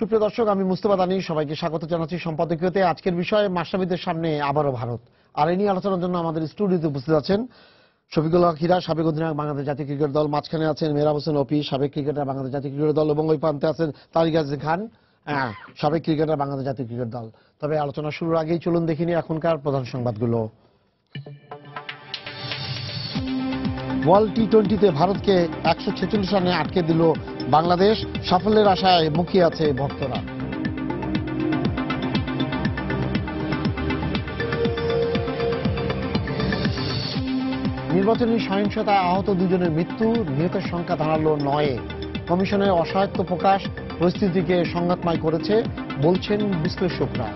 সুপ্রিয় দর্শক, আমি মুস্তফা দানি, সবাইকে স্বাগত জানাচ্ছি সম্পাদকীয়তে। আজকের বিষয় মাশরাফিদের সামনে আবারও ভারত। আর এই নিয়ে আলোচনার জন্য আমাদের স্টুডিওতে উপস্থিত আছেন শফিকুল হক হীরা, সাবেক অধিনায়ক বাংলাদেশ জাতীয় ক্রিকেট দল। মাঝখানে আছেন মেহরাব হোসেন অপি, সাবেক ক্রিকেটার বাংলাদেশ জাতীয় ক্রিকেট দল, এবং ওই প্রান্তে আছেন তারিক আজিজ খান, সাবেক ক্রিকেটার বাংলাদেশ জাতীয় ক্রিকেট দল। তবে আলোচনা শুরুর আগেই চলুন দেখে নিই এখনকার প্রধান সংবাদগুলো। ওয়ার্ল্ড টি-20তে ভারতকে 146 রানে আটকে দিল বাংলাদেশ। সাফল্যের আশায় মুখিয়ে আছে ভক্তরা। নির্বাচনী সহিংসতায় আহত দুজনের মৃত্যু, নিহতের সংখ্যা দাঁড়ালো 9-এ। কমিশনের অসহায়ত্ব প্রকাশ পরিস্থিতিকে সংঘাতময় করেছে বলছেন বিশ্লেষকরা।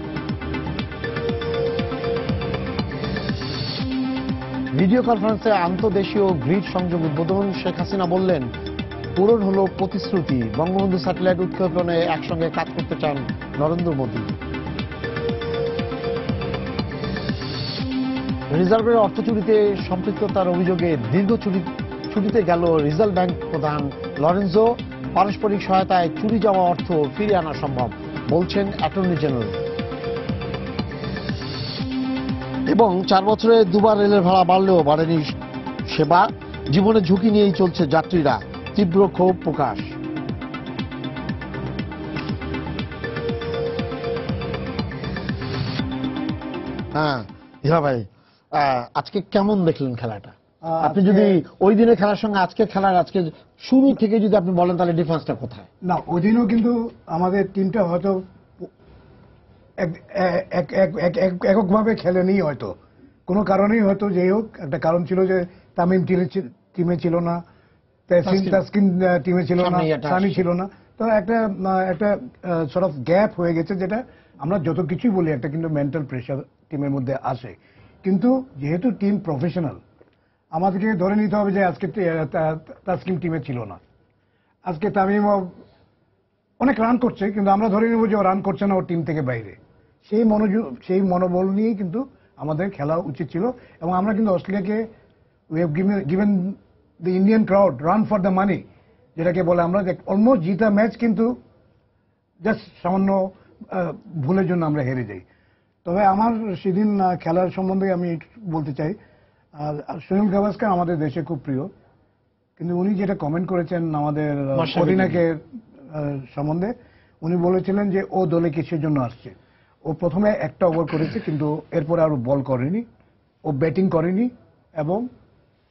ভিডিও কনফারেন্সে আন্তঃদেশীয় গ্রিড সংযোগ উদ্বোধন, শেখ হাসিনা বললেন পূরণ হল প্রতিশ্রুতি। বঙ্গবন্ধু স্যাটেলাইট উৎক্ষেপণে একসঙ্গে কাজ করতে চান নরেন্দ্র মোদী। রিজার্ভের অর্থ চুরিতে সম্পৃক্ততার অভিযোগে দীর্ঘ ছুটিতে গেল রিজার্ভ ব্যাংক প্রধান লরেন্সো। পারস্পরিক সহায়তায় চুরি যাওয়া অর্থ ফিরিয়ে আনা সম্ভব বলছেন অ্যাটর্নি জেনারেল। এবং 4 বছরে দুবার রেলের ভাড়া বাড়লেও বাড়েনি সেবা। জীবনের ঝুঁকি নিয়েই চলছে যাত্রীরা, তীব্র ক্ষোভ প্রকাশ। হীরা ভাই, আজকে কেমন দেখলেন খেলাটা? আপনি যদি ওই দিনের খেলার সঙ্গে আজকের খেলার আজকে শুরু থেকে যদি আপনি বলেন তাহলে ডিফারেন্সটা কোথায়? না, ওই দিনও কিন্তু আমাদের টিমটা হয়তো এককভাবে খেলেনি, হয়তো কোনো কারণেই, হয়তো যেই হোক একটা কারণ ছিল যে তামিম টিমে ছিল না, তাসকিন টিমে ছিল না, সানি ছিল না। তো একটা সর্ট অফ গ্যাপ হয়ে গেছে, যেটা আমরা যত কিছুই বলি একটা কিন্তু মেন্টাল প্রেশার টিমের মধ্যে আসে। কিন্তু যেহেতু টিম প্রফেশনাল, আমাদেরকে ধরে নিতে হবে যে আজকে তাসকিন টিমে ছিল না, আজকে তামিম অনেক রান করছে, কিন্তু আমরা ধরে নেব যে ও রান করছে না, ও টিম থেকে বাইরে। সেই মনোবল নিয়েই কিন্তু আমাদের খেলা উচিত ছিল। এবং আমরা কিন্তু অস্ট্রেলিয়াকে we have given the Indian crowd run for the money, যেটাকে বলে আমরা অলমোস্ট জিতা ম্যাচ, কিন্তু জাস্ট সামান্য ভুলের জন্য আমরা হেরে যাই। তবে আমার সেদিন খেলার সম্বন্ধে আমি বলতে চাই, সুনীল গাভাস্কার আমাদের দেশে খুব প্রিয়, কিন্তু উনি যেটা কমেন্ট করেছেন আমাদের অধিনায়কের সম্বন্ধে, উনি বলেছিলেন যে ও দলে কিসের জন্য আসছে। ও প্রথমে একটা ওভার করেছে, কিন্তু এরপরে আর বল করেনি, ও ব্যাটিং করেনি, এবং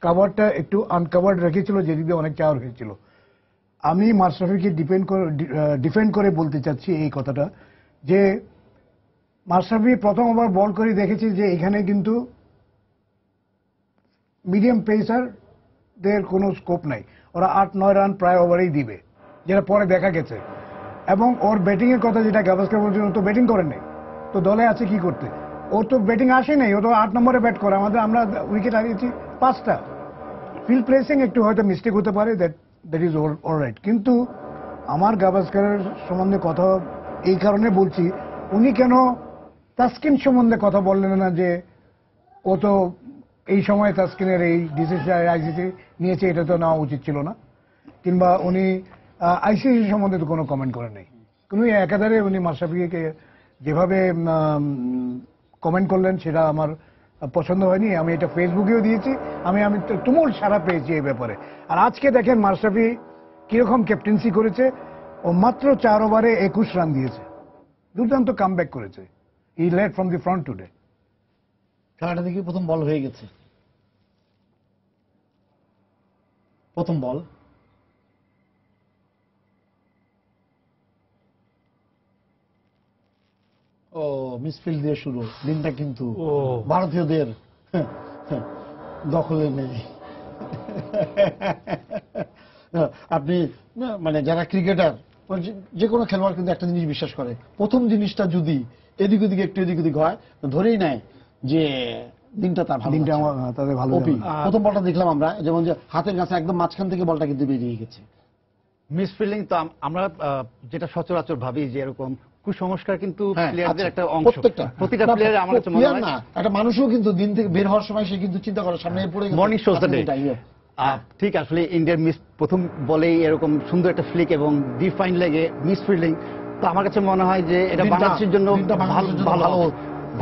কাভারটা একটু আনকাভার্ড রেখেছিল, যেদিকে অনেক চাওয়ার হয়েছিল। আমি মাশরাফিকে ডিফেন্ড করে বলতে চাচ্ছি এই কথাটা, যে মাশরাফি প্রথম ওভার বল করে দেখেছি যে এখানে কিন্তু মিডিয়াম পেসারদের কোনো স্কোপ নাই, ওরা 8-9 রান প্রায় ওভারেই দিবে, যেটা পরে দেখা গেছে। এবং ওর ব্যাটিং এর কথা যেটা গাভাস্কার বলছেন, ও তো ব্যাটিং করেন নাই, তো দলে আছে কি করতে? ওর তো ব্যাটিং আসে নাই, ও তো 8 নম্বরে ব্যাট করে। আমরা উইকেট হারিয়েছি 5টা। ফিল্ড প্লেসিং একটু হয়তো মিস্টেক হতে পারে, দ্যাট ইজ অলরাইট। কিন্তু আমার গাভাস্কারের সম্বন্ধে কথা এই কারণে বলছি, উনি কেন তাসকিন সম্বন্ধে কথা বললেন না, যে ও তো এই সময় তাসকিনের এই ডিসিশন নিয়েছে, এটা তো নেওয়া উচিত ছিল না। কিংবা উনি আইসিসি সম্বন্ধে তো কোনো কমেন্ট করেন নাই। উনি একাধারে উনি মাশরাফিকে যেভাবে কমেন্ট করলেন, সেটা আমার পছন্দ হয়নি। আমি এটা ফেসবুকেও দিয়েছি, আমি তুমুল সাড়া পেয়েছি এই ব্যাপারে। আর আজকে দেখেন মাশরাফি কিরকম ক্যাপ্টেন্সি করেছে। ও মাত্র 4 ওভারে 21 রান দিয়েছে, দুর্দান্ত কামব্যাক করেছে। He led from the front today. খেলাটা দেখি প্রথম বল হয়ে গেছে, প্রথম বল মিসফিল্ড দিয়ে শুরু। দিনটা কিন্তু ভারতীয়দের দখলে নেই। আপনি মানে যারা ক্রিকেটার, যে কোনো খেলোয়াড় কিন্তু একটা জিনিস বিশ্বাস করে, প্রথম জিনিসটা যদি এদিক ওদিক একটু এদিক ওদিক হয়, ধরেই নেয় যে দিনটা তার ভালো। প্রথম বলটা দেখলাম আমরা, যেমন যে হাতের কাছে একদম মাঝখান থেকে বলটা কিন্তু বেরিয়ে গেছে। মিসফিল্ডিং তো আমরা যেটা সচরাচর ভাবি যে এরকম কুসংস্কার, কিন্তু প্লেয়ারদের একটা অংশ, প্রতিটা প্লেয়ারে আমার কাছে মনে হয় না। একটা মানুষও কিন্তু দিন থেকে বের হওয়ার সময় সে কিন্তু চিন্তা করে সামনে পড়ে গেছে, মর্নিং শোজ দ্য ডে। ঠিক আসলে ইন্ডিয়ার প্রথম বলেই এরকম সুন্দর একটা ফ্লিক এবং ডিফাইন লেগে মিসফিল্ডিং তো আমার কাছে মনে হয় যে এটা বাংলাদেশের জন্য ভালো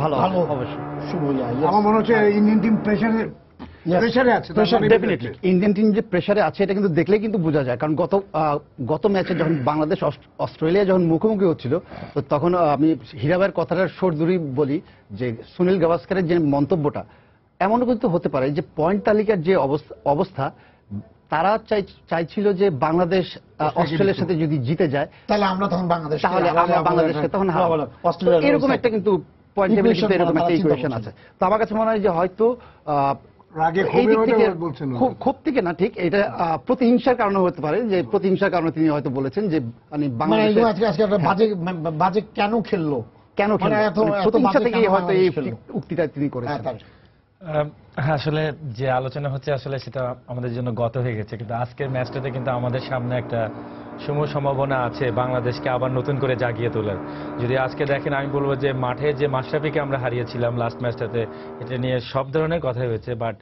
ভালো অবশ্যই। আমার মনে হচ্ছে ইন্ডিয়ান টিম প্রেসারে আছে, ডেফিনেটলি ইন্ডিয়ান টিম যে প্রেসারে আছে এটা কিন্তু দেখলেই কিন্তু বোঝা যায়। কারণ গত ম্যাচে যখন বাংলাদেশ অস্ট্রেলিয়া যখন মুখোমুখি হচ্ছিল, তো তখন আমি হীরাবের কথাটার সরদুরি বলি যে সুনীল গাভাস্কারের যে মন্তব্যটা, এমনও কিন্তু হতে পারে যে পয়েন্ট তালিকার যে অবস্থা, তারা চাইছিল যে বাংলাদেশ অস্ট্রেলিয়ার সাথে যদি জিতে যায় তাহলে আমরা তখন বাংলাদেশকে তখন এরকম একটা কিন্তু পয়েন্ট টেবিলে কিন্তু এরকম একটা ইকুয়েশন আছে। তো আমার কাছে মনে হয় যে হয়তো খুব থেকে না, ঠিক এটা প্রতিহিংসার কারণে হতে পারে, যে প্রতিহিংসার কারণে তিনি হয়তো বলেছেন যে মানে বাংলাদেশ বাজে কেন খেললো, প্রতিহিংসা থেকে হয়তো এই উক্তিটা তিনি করেছেন। আসলে যে আলোচনা হচ্ছে আসলে সেটা আমাদের জন্য গত হয়ে গেছে, কিন্তু আজকের ম্যাচটাতে কিন্তু আমাদের সামনে একটা সমূহ সম্ভাবনা আছে বাংলাদেশকে আবার নতুন করে জাগিয়ে তোলার। যদি আজকে দেখেন, আমি বলবো যে মাঠে যে মাশরাফিকে আমরা হারিয়েছিলাম লাস্ট ম্যাচটাতে, এটা নিয়ে সব ধরনের কথা হয়েছে, বাট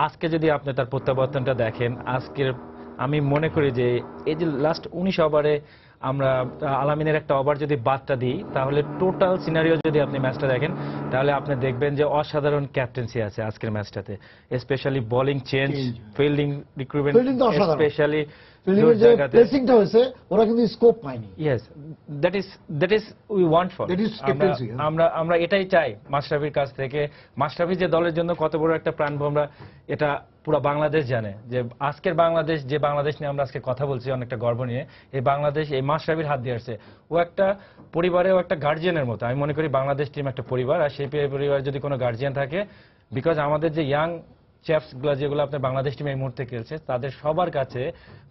আজকে যদি আপনি তার প্রত্যাবর্তনটা দেখেন, আজকের আমি মনে করি যে এই যে লাস্ট 19 ওভারে আমরা আলামিনের একটা ওভার যদি বাদটা দিই, তাহলে টোটাল সিনারিও যদি আপনি ম্যাচটা দেখেন, তাহলে আপনি দেখবেন যে অসাধারণ ক্যাপ্টেন্সি আছে আজকের ম্যাচটাতে, specially bowling change, fielding recruitment, specially প্লেসিংটা হয়েছে, ওরা কিন্তু স্কোপ পায়নি। Yes, that is we want for, আমরা এটাই চাই মাশরাফির কাছ থেকে। মাশরাফি যে দলের জন্য কত বড় একটা প্রাণভোমরা, এটা পুরো বাংলাদেশ জানে। যে আজকের বাংলাদেশ, যে বাংলাদেশ নিয়ে আমরা আজকে কথা বলছি অনেকটা গর্ব নিয়ে, এই বাংলাদেশ এই মাশরাফির হাত দিয়ে আসছে। ও একটা পরিবারে, ও একটা গার্জিয়ানের মতো। আমি মনে করি বাংলাদেশ টিম একটা পরিবার, আর সেই পরিবারে যদি কোনো গার্জিয়ান থাকে, বিকজ আমাদের যে ইয়াং চ্যাপসগুলো যেগুলো আপনার বাংলাদেশ টিমে এই মুহূর্তে খেলছে, তাদের সবার কাছে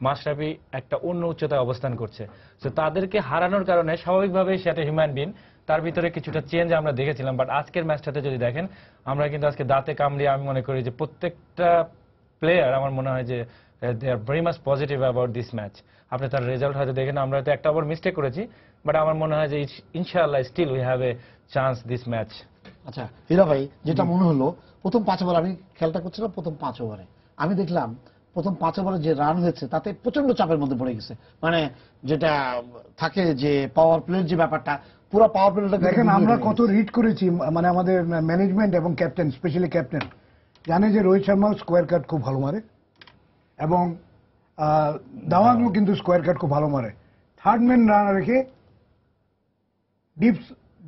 মাশরাফি একটা অন্য উচ্চতায় অবস্থান করছে। তো তাদেরকে হারানোর কারণে স্বাভাবিকভাবেই সে একটা হিউম্যান বিন, তার ভিতরে কিছুটা চেঞ্জ আমরা দেখেছিলাম। বাট আজকের ম্যাচটাতে যদি দেখেন, আমরা কিন্তু আজকে দাঁতে কামড়িয়ে আমি মনে করি যে প্রত্যেকটা প্লেয়ার, আমার মনে হয় যে they are very much positive about this match. আপনি তার রেজাল্ট হয়তো দেখেন, আমরা হয়তো একটা ওভার মিস্টেক করেছি, বাট আমার মনে হয় যে ইনশাআল্লাহ still we have a chance this match. আচ্ছা হীরা ভাই, যেটা মনে হলো প্রথম 5 ওভার, আমি খেলটা করছিলাম প্রথম 5 ওভারে, আমি দেখলাম প্রথম 5 ওভারে যে রান হয়েছে তাতে প্রচন্ড চাপের মধ্যে পড়ে গেছে। মানে যেটা থাকে যে পাওয়ার প্লের যে ব্যাপারটা, পুরো পাওয়ার প্লেটা দেখেন আমরা কত রিড করেছি, মানে আমাদের ম্যানেজমেন্ট এবং ক্যাপ্টেন, স্পেশালি ক্যাপ্টেন জানে যে রোহিত শর্মা স্কোয়ার কাট খুব ভালো মারে, এবং দাওয়ানও কিন্তু স্কোয়ার কাট খুব ভালো মারে। থার্ড ম্যান রান রেখে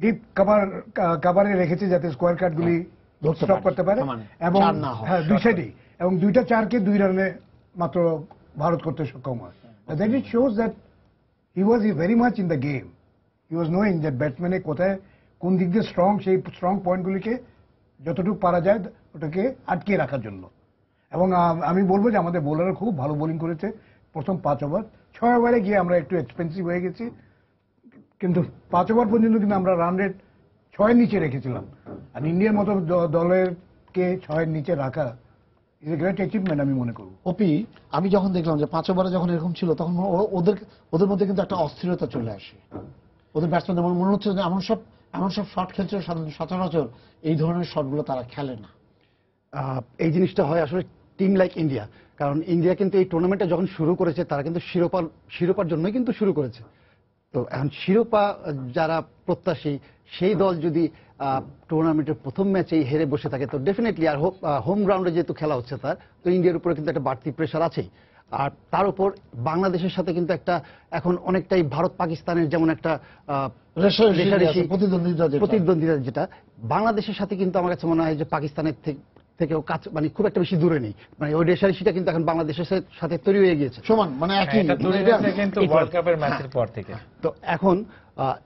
ডিপ কাভারে রেখেছে যাতে স্কোয়ার কাটগুলি স্টপ করতে পারে, এবং হ্যাঁ দুই সাইডেই, এবং 2টা 4কে 2 রানে মাত্র ভারত করতে সক্ষম হয়। That it shows that he was very much in the game. He was knowing that ব্যাটসম্যানে কোথায় কোন দিক দিয়ে স্ট্রং, সেই স্ট্রং পয়েন্টগুলিকে যতটুকু পারা যায় ওটাকে আটকে রাখার জন্য। এবং আমি বলবো যে আমাদের বোলাররা খুব ভালো বোলিং করেছে প্রথম 5 ওভার। 6 ওভারে গিয়ে আমরা একটু এক্সপেন্সিভ হয়ে গেছি, কিন্তু 5 ওভার পর্যন্ত কিন্তু আমরা রান রেট 6-এর নিচে রেখেছিলাম। আর ইন্ডিয়ার মতো দলেরকে 6-এর নিচে রাখা ইজ এ গ্রেট অ্যাচিভমেন্ট আমি মনে করব। ওপি, আমি যখন দেখলাম যে 5 ওভারে যখন এরকম ছিল, তখন ওদের মধ্যে কিন্তু একটা অস্থিরতা চলে আসে। ওদের ব্যাটসম্যানদের মনে হচ্ছে যে এমন সব শট খেলছে, সচরাচর এই ধরনের শটগুলো তারা খেলে না। এই জিনিসটা হয় আসলে টিম লাইক ইন্ডিয়া, কারণ ইন্ডিয়া কিন্তু এই টুর্নামেন্টটা যখন শুরু করেছে, তারা কিন্তু শিরোপার জন্যই কিন্তু শুরু করেছে। তো এখন শিরোপা যারা প্রত্যাশী, সেই দল যদি টুর্নামেন্টের প্রথম ম্যাচেই হেরে বসে থাকে, তো ডেফিনেটলি, আর হোম গ্রাউন্ডে যেহেতু খেলা হচ্ছে তার, তো ইন্ডিয়ার উপরে কিন্তু একটা বাড়তি প্রেশার আছেই। আর তার উপর বাংলাদেশের সাথে কিন্তু একটা এখন অনেকটাই ভারত পাকিস্তানের যেমন একটা প্রতিদ্বন্দ্বিতা, যেটা বাংলাদেশের সাথে কিন্তু আমার কাছে মনে হয় যে পাকিস্তানের থেকেও কাছে, মানে খুব একটা বেশি দূরে নেই। মানে ওই রেশারেশিটা কিন্তু এখন বাংলাদেশের সাথে তৈরি হয়ে গিয়েছে সমান, মানে একই কিন্তু ওয়ার্ল্ড কাপের ম্যাচের পর থেকে। তো এখন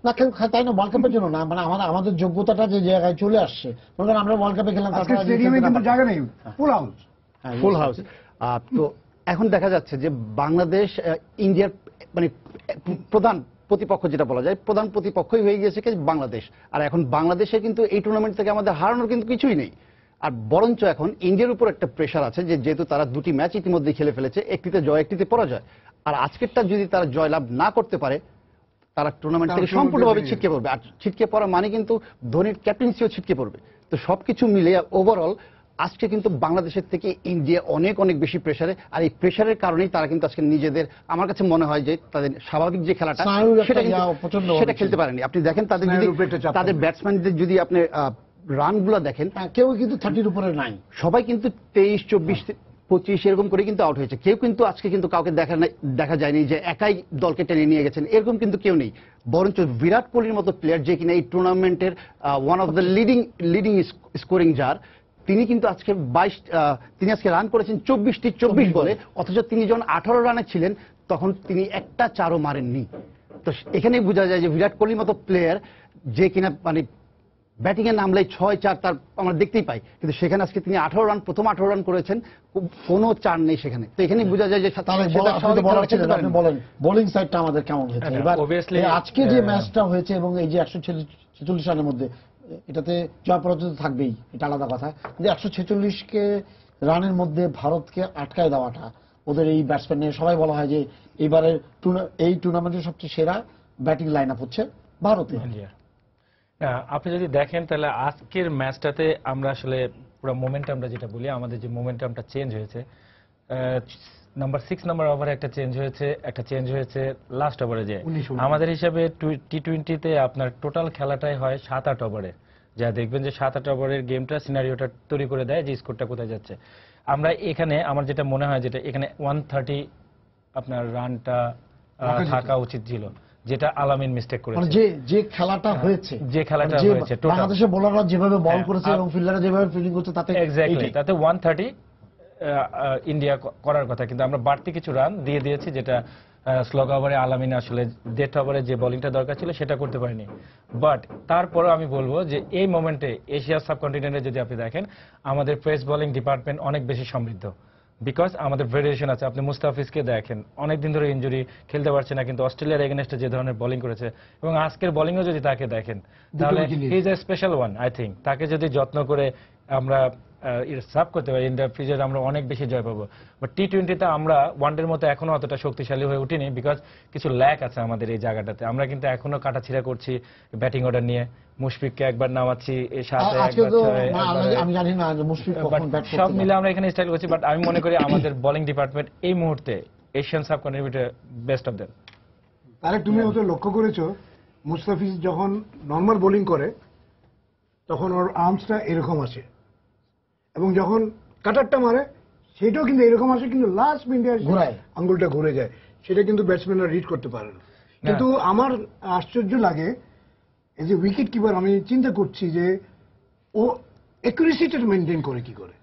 না কেউ তাই না, ওয়ার্ল্ড কাপের জন্য না, মানে আমাদের যোগ্যতাটা যে জায়গায় চলে আসছে, মনে করেন আমরা ওয়ার্ল্ড কাপে খেলাম, স্টেডিয়ামে কিন্তু জায়গা নেই, ফুল হাউস। তো এখন দেখা যাচ্ছে যে বাংলাদেশ ইন্ডিয়ার মানে প্রধান প্রতিপক্ষ, যেটা বলা যায় প্রধান প্রতিপক্ষই হয়ে গিয়েছে বাংলাদেশ। আর এখন বাংলাদেশে কিন্তু এই টুর্নামেন্ট থেকে আমাদের হারানোর কিন্তু কিছুই নেই। আর বরঞ্চ এখন ইন্ডিয়ার উপর একটা প্রেশার আছে, যে যেহেতু তারা 2টি ম্যাচ ইতিমধ্যে খেলে ফেলেছে, একটিতে জয় একটিতে পরাজয়, আর আজকেরটা যদি তারা জয়লাভ না করতে পারে, তারা টুর্নামেন্ট থেকে সম্পূর্ণভাবে ছিটকে পড়বে। আর ছিটকে পড়া মানে কিন্তু ধোনির ক্যাপ্টেন্সিও ছিটকে পড়বে। তো সবকিছু মিলিয়ে ওভারঅল আজকে কিন্তু বাংলাদেশের থেকে ইন্ডিয়া অনেক অনেক বেশি প্রেসারে, আর এই প্রেসারের কারণেই তারা কিন্তু আজকে নিজেদের, আমার কাছে মনে হয় যে তাদের স্বাভাবিক যে খেলাটা সেটা খেলতে পারেনি। আপনি দেখেন তাদের যদি তাদের ব্যাটসম্যানদের যদি আপনি রানগুলো দেখেন, কেউ কিন্তু 30-র উপরে নাই, সবাই কিন্তু 23, 24, 25 এরকম করে কিন্তু আউট হয়েছে। কেউ কিন্তু আজকে কিন্তু কাউকে দেখা যায়নি যে একাই দলকে টেনে নিয়ে গেছেন, এরকম কিন্তু কেউ নেই। বরঞ্চ বিরাট কোহলির মতো প্লেয়ার, যে কিনা এই টুর্নামেন্টের one of the leading scoring জার, তিনি কিন্তু আজকে তিনি আজকে রান করেছেন 24 বলে, অথচ তিনি যখন 18 রানে ছিলেন তখন তিনি একটা চারও মারেননি। তো এখানেই বোঝা যায় যে বিরাট কোহলির মতো প্লেয়ার, যে কিনা মানে ব্যাটিং এর নামলে 6-4 তার আমরা দেখতেই পাই, কিন্তু সেখানে আজকে তিনি 18 রান, প্রথম 18 রান করেছেন, কোনো চার নেই সেখানে। তো এখানেই বোঝা যায় যে আপনি বলেন বোলিং সাইডটা আমাদের কেমন হয়েছে এবার আজকে যে ম্যাচটা হয়েছে, এবং এই যে 146 রানের মধ্যে, এটাতে জয় পরাজয় থাকবেই, এটা আলাদা কথা, কিন্তু 146 রানের মধ্যে ভারতকে আটকায় দেওয়াটা, ওদের এই ব্যাটসম্যান নিয়ে সবাই বলা হয় যে এবারের এই টুর্নামেন্টের সবচেয়ে সেরা ব্যাটিং লাইন আপ হচ্ছে ভারতের। আপনি যদি দেখেন তাহলে আজকের ম্যাচটাতে আমরা আসলে পুরো মোমেন্টামটা যেটা বলি, আমাদের যে মোমেন্টামটা চেঞ্জ হয়েছে, নাম্বার 6 নম্বর ওভারে একটা চেঞ্জ হয়েছে লাস্ট ওভারে, যে আমাদের হিসাবে টি-20-তে আপনার টোটাল খেলাটাই হয় 7-8 ওভারে, যা দেখবেন যে 7-8 ওভারের গেমটা সিনারিওটা তৈরি করে দেয় যে স্কোরটা কোথায় যাচ্ছে। আমরা এখানে, আমার যেটা মনে হয় যেটা এখানে 130 আপনার রানটা থাকা উচিত ছিল, যেটা আলামিন মিস্টেক করেছে। যে খেলাটা হয়েছে, বাংলাদেশের বোলাররা যেভাবে বল করেছে এবং ফিল্ডাররা যেভাবে ফিল্ডিং করছে, তাতে এক্স্যাক্টলি তাতে 130 ইন্ডিয়া করার কথা, কিন্তু আমরা বাড়তি কিছু রান দিয়ে দিয়েছি, যেটা স্লোগ ওভারে আলামিন আসলে ডেথ ওভারে যে বোলিংটা দরকার ছিল সেটা করতে পারেনি। বাট তারপরেও আমি বলবো যে এই মোমেন্টে এশিয়া সাবকন্টিনেন্টে যদি আপনি দেখেন, আমাদের পেস বোলিং ডিপার্টমেন্ট অনেক বেশি সমৃদ্ধ, বিকজ আমাদের ভেরিয়েশন আছে। আপনি মুস্তাফিজকে দেখেন, অনেকদিন ধরে ইনজুরি, খেলতে পারছে না, কিন্তু অস্ট্রেলিয়ার এগেনস্টে যে ধরনের বোলিং করেছে, এবং আজকের বোলিংও যদি তাকে দেখেন, তাহলে he is a special one. I think তাকে যদি যত্ন করে আমরা সার্ভ করতে পারি, ইন্ডিয়ার ফিউচারে আমরা অনেক বেশি জয় পাবো। বাট টি-20তে আমরা ওয়ানডের মতো এখনো অতটা শক্তিশালী হয়ে উঠিনি, বিকজ কিছু ল্যাক আছে আমাদের এই জায়গাটাতে। আমরা কিন্তু এখনো কাটাছিড়া করছি ব্যাটিং অর্ডার নিয়ে, মুশফিককে একবার নামাচ্ছি, আমি জানি না মুশফিক কখন ব্যাট করতে, সব মিলে আমরা এখানে স্টাইল করছি। বাট আমি মনে করি আমাদের বোলিং ডিপার্টমেন্ট এই মুহূর্তে এশিয়ান সাবকন্টিনেন্টে বেস্ট অফ দেম। তাহলে তুমি হয়তো লক্ষ্য করেছো, মুস্তাফিজ যখন নর্মাল বোলিং করে তখন ওর আর্মসটা এরকম আসে, এবং যখন কাটারটা মারে সেটাও কিন্তু এরকম আসে, কিন্তু লাস্ট মিনিটে আঙ্গুলটা ঘুরে যায়, সেটা কিন্তু ব্যাটসম্যানরা রিড করতে পারে না। কিন্তু আমার আশ্চর্য লাগে, এই যে উইকেট কিপার, আমি চিন্তা করছি যে ও অ্যাকুরেসিটা মেনটেন করে কি করে।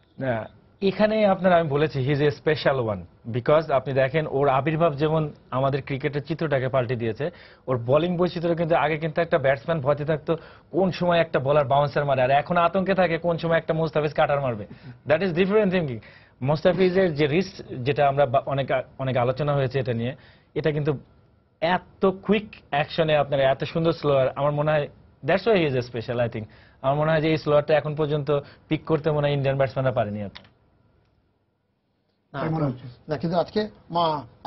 এখানে আপনার আমি বলেছি he is a special one, because আপনি দেখেন ওর আবির্ভাব যেমন আমাদের ক্রিকেটের চিত্রটাকে পাল্টে দিয়েছে, ওর বোলিং বৈচিত্র্য কিন্তু আগে কিন্তু একটা ব্যাটসম্যান ভয়তে থাকতো কোন সময় একটা বলার বাউন্সার মারে, আর এখন আতঙ্কে থাকে কোন সময় একটা মুস্তাফিজ কাটার মারবে। That is different thinking. মুস্তাফিজের যে রিস্ক, যেটা আমরা অনেক আলোচনা হয়েছে এটা নিয়ে, এটা কিন্তু এত কুইক অ্যাকশনে আপনার এত সুন্দর স্লোয়ার, আমার মনে হয় that's why he is a special. I think আমার মনে হয় যে এই স্লোয়ারটা এখন পর্যন্ত পিক করতে মনে হয় ইন্ডিয়ান ব্যাটসম্যানরা পারেনি। না, কিন্তু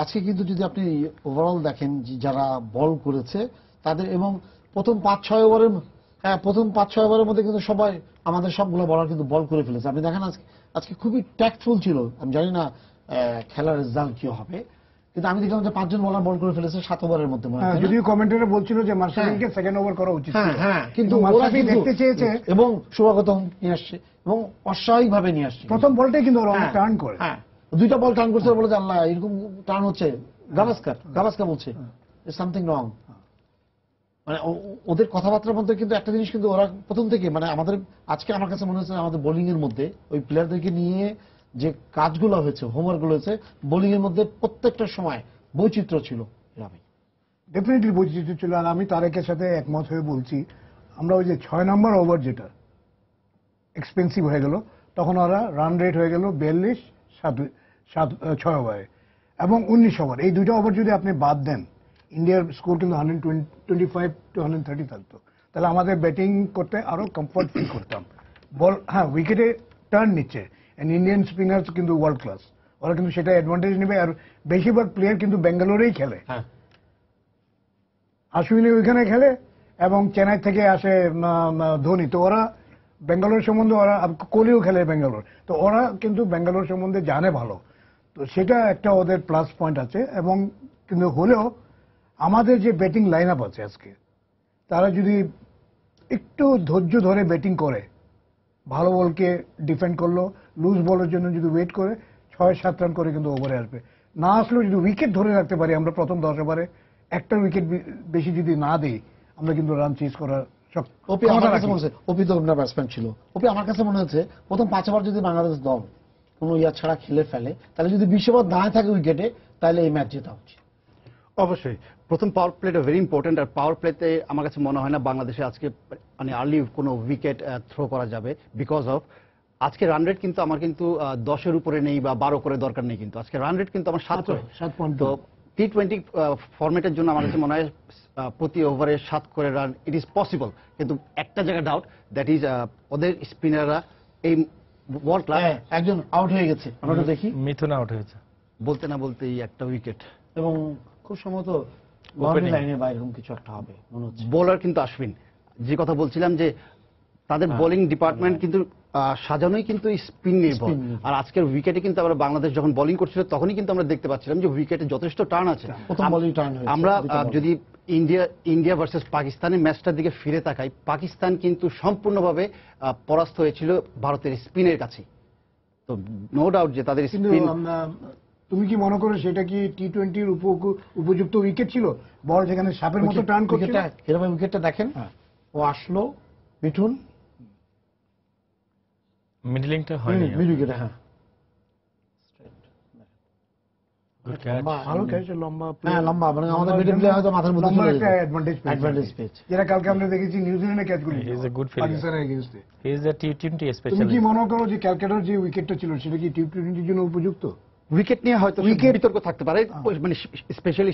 আজকে কিন্তু যদি আপনি ওভারঅল দেখেন যারা বল করেছে তাদের, এবং প্রথম 5-6 ওভারের মধ্যে কিন্তু সবাই, আমাদের সবগুলো বলার কিন্তু বল করে ফেলেছে। আপনি দেখেন আজকে খুবই ট্যাক্টফুল ছিল। আমি জানি না খেলার রেজাল্ট কি হবে, কিন্তু আমি দেখলাম যে 5 জন বলার বল করে ফেলেছে 7 ওভারের মধ্যে। যদিও কমেন্টেটর বলছিল যে মার্শালকে সেকেন্ড ওভার করা উচিত, কিন্তু ওরা দেখতে চেয়েছে এবং শুভাগত নিয়ে আসছে এবং অস্বাভাবিক ভাবে নিয়ে আসছে। প্রথম বলটাই কিন্তু ওরা টার্ন করে, 2টা বল টার্ন করছে, বলে যে আল্লাহ এরকম টার্ন হচ্ছে, গাভাস্কার বলছে সামথিং রং। মানে ওদের কথাবার্তার মধ্যে কিন্তু একটা জিনিস কিন্তু ওরা প্রথম থেকে, মানে আমাদের আজকে আমার কাছে মনে হচ্ছে আমাদের বোলিং এর মধ্যে ওই প্লেয়ারদেরকে নিয়ে যে কাজগুলো হয়েছে, হোমওয়ার্কগুলো হয়েছে, বোলিং এর মধ্যে প্রত্যেকটা সময় বৈচিত্র্য ছিল। ডেফিনেটলি বৈচিত্র্য ছিল। আর আমি তারেকের সাথে একমত হয়ে বলছি, আমরা ওই যে 6 নম্বর ওভার যেটা এক্সপেন্সিভ হয়ে গেল, তখন ওরা রান রেট হয়ে গেল 42, 6 ওভারে এবং 19 ওভার। এই 2টা ওভার যদি আপনি বাদ দেন, ইন্ডিয়ার স্কোর কিন্তু 125 to 130 থাকতো। তাহলে আমাদের ব্যাটিং করতে আরো কমফর্ট ফিল করতাম। বল উইকেটে টার্ন নিচ্ছে, ইন্ডিয়ান স্পিনার কিন্তু ওয়ার্ল্ড ক্লাস, ওরা কিন্তু সেটা অ্যাডভান্টেজ নেবে। আর বেশিরভাগ প্লেয়ার কিন্তু বেঙ্গালোরেই খেলে, আশ্বিনী ওইখানে খেলে এবং চেন্নাই থেকে আসে ধোনি, তো ওরা বেঙ্গালোর সম্বন্ধে ওরা কোহলিও খেলে বেঙ্গালোর, তো ওরা কিন্তু বেঙ্গালোর সম্বন্ধে জানে ভালো, তো সেটা একটা ওদের প্লাস পয়েন্ট আছে। এবং কিন্তু হলেও আমাদের যে ব্যাটিং লাইন আপ আছে আজকে, তারা যদি একটু ধৈর্য ধরে ব্যাটিং করে, ভালো বলকে ডিফেন্ড করলো, লুজ বলের জন্য যদি ওয়েট করে 6-7 রান করে কিন্তু ওভারে আসবে। না আসলেও যদি উইকেট ধরে রাখতে পারি আমরা প্রথম 10 ওভারে, একটা উইকেট বেশি যদি না দিই, আমরা কিন্তু রান চেজ করার ওপি আমার কাছে মনে হচ্ছে, ওপি তো ওপেনার ব্যাটসম্যান ছিল, ওপি আমার কাছে মনে হচ্ছে প্রথম 5 ওভার যদি বাংলাদেশ দল কোনো ইয়া ছাড়া খেলে ফেলে, তাহলে যদি 20 ওভার দাঁড়ায় থাকে উইকেটে, তাহলে এই ম্যাচ জেতা উচিত। অবশ্যই প্রথম পাওয়ার প্লেটা ভেরি ইম্পর্টেন্ট, আর পাওয়ার প্লেতে আমার কাছে মনে হয় না বাংলাদেশে আজকে মানে আর্লি কোনো উইকেট থ্রো করা যাবে, বিকজ অফ আজকে রান রেট কিন্তু আমার কিন্তু 10-এর উপরে নেই বা 12 করে দরকার নেই, কিন্তু আজকে রান রেট কিন্তু আমার 7 করে। 7 পয়েন্ট। তো টি-20 ফরম্যাটের জন্য আমার কাছে মনে হয় প্রতি ওভারে 7 করে রান ইট ইজ পসিবল, কিন্তু একটা জায়গা ডাউট, দ্যাট ইজ ওদের স্পিনাররা এই ওয়ার্ল্ড ক্লাস একজন আউট হয়ে গেছে, আমরা তো দেখি মিথুন আউট হয়েছে বলতে না বলতেই একটা উইকেট, এবং খুব সম্ভবত বাউন্ডারি লাইনের বাইরে এরকম কিছু একটা হবে মনে হচ্ছে। বোলার কিন্তু আশ্বিন, যে কথা বলছিলাম যে তাদের বোলিং ডিপার্টমেন্ট কিন্তু সাজানোই কিন্তু স্পিন নির্ভর, আর আজকের উইকেটে কিন্তু আমরা বাংলাদেশ যখন বোলিং করছিল তখনই কিন্তু আমরা দেখতে পাচ্ছিলাম যে উইকেটে যথেষ্ট টার্ন আছে। প্রথম বলেই টার্ন হয়েছে। আমরা যদি ইন্ডিয়া ভার্সেস পাকিস্তানের ম্যাচটার দিকে ফিরে তাকাই, পাকিস্তান কিন্তু সম্পূর্ণভাবে পরাস্ত হয়েছিল ভারতের স্পিনের কাছে, তো নো ডাউট যে তাদের কিন্তু স্পিন। তুমি কি মনে করো সেটা কি টি-20-র উপযুক্ত উইকেট ছিল? বল যেখানে সাপের মতো টার্ন করছিল, এরকম উইকেটটা দেখেন, ও আসলো মিঠুন মিডলিংটা হয়নি, মিড উইকেটে, হ্যাঁ গুড ক্যাচ। ভালো খেলেছে, লম্বা হ্যাঁ লম্বা, মানে আমাদের মিডল প্লেয়ার হয়তো মাথার মধ্যে চলে একটা যেত, অ্যাডভান্টেজ অ্যাডভান্টেজ পেয়েছে। যেটা কালকে আমরা দেখেছি নিউজিল্যান্ডের ক্যাচগুলি He is a good fielder. পাকিস্তানের এগেইনস্টে। হি ইজ আ টি-20 তুমি কি স্পেশালিস্ট। মনে করো যে ক্যালকাটার যে উইকেটটা ছিল সেটা কি টি-20-র জন্য উপযুক্ত? উইকেট নিয়ে হয়তো বিতর্ক থাকতে পারে, মানে স্পেশালি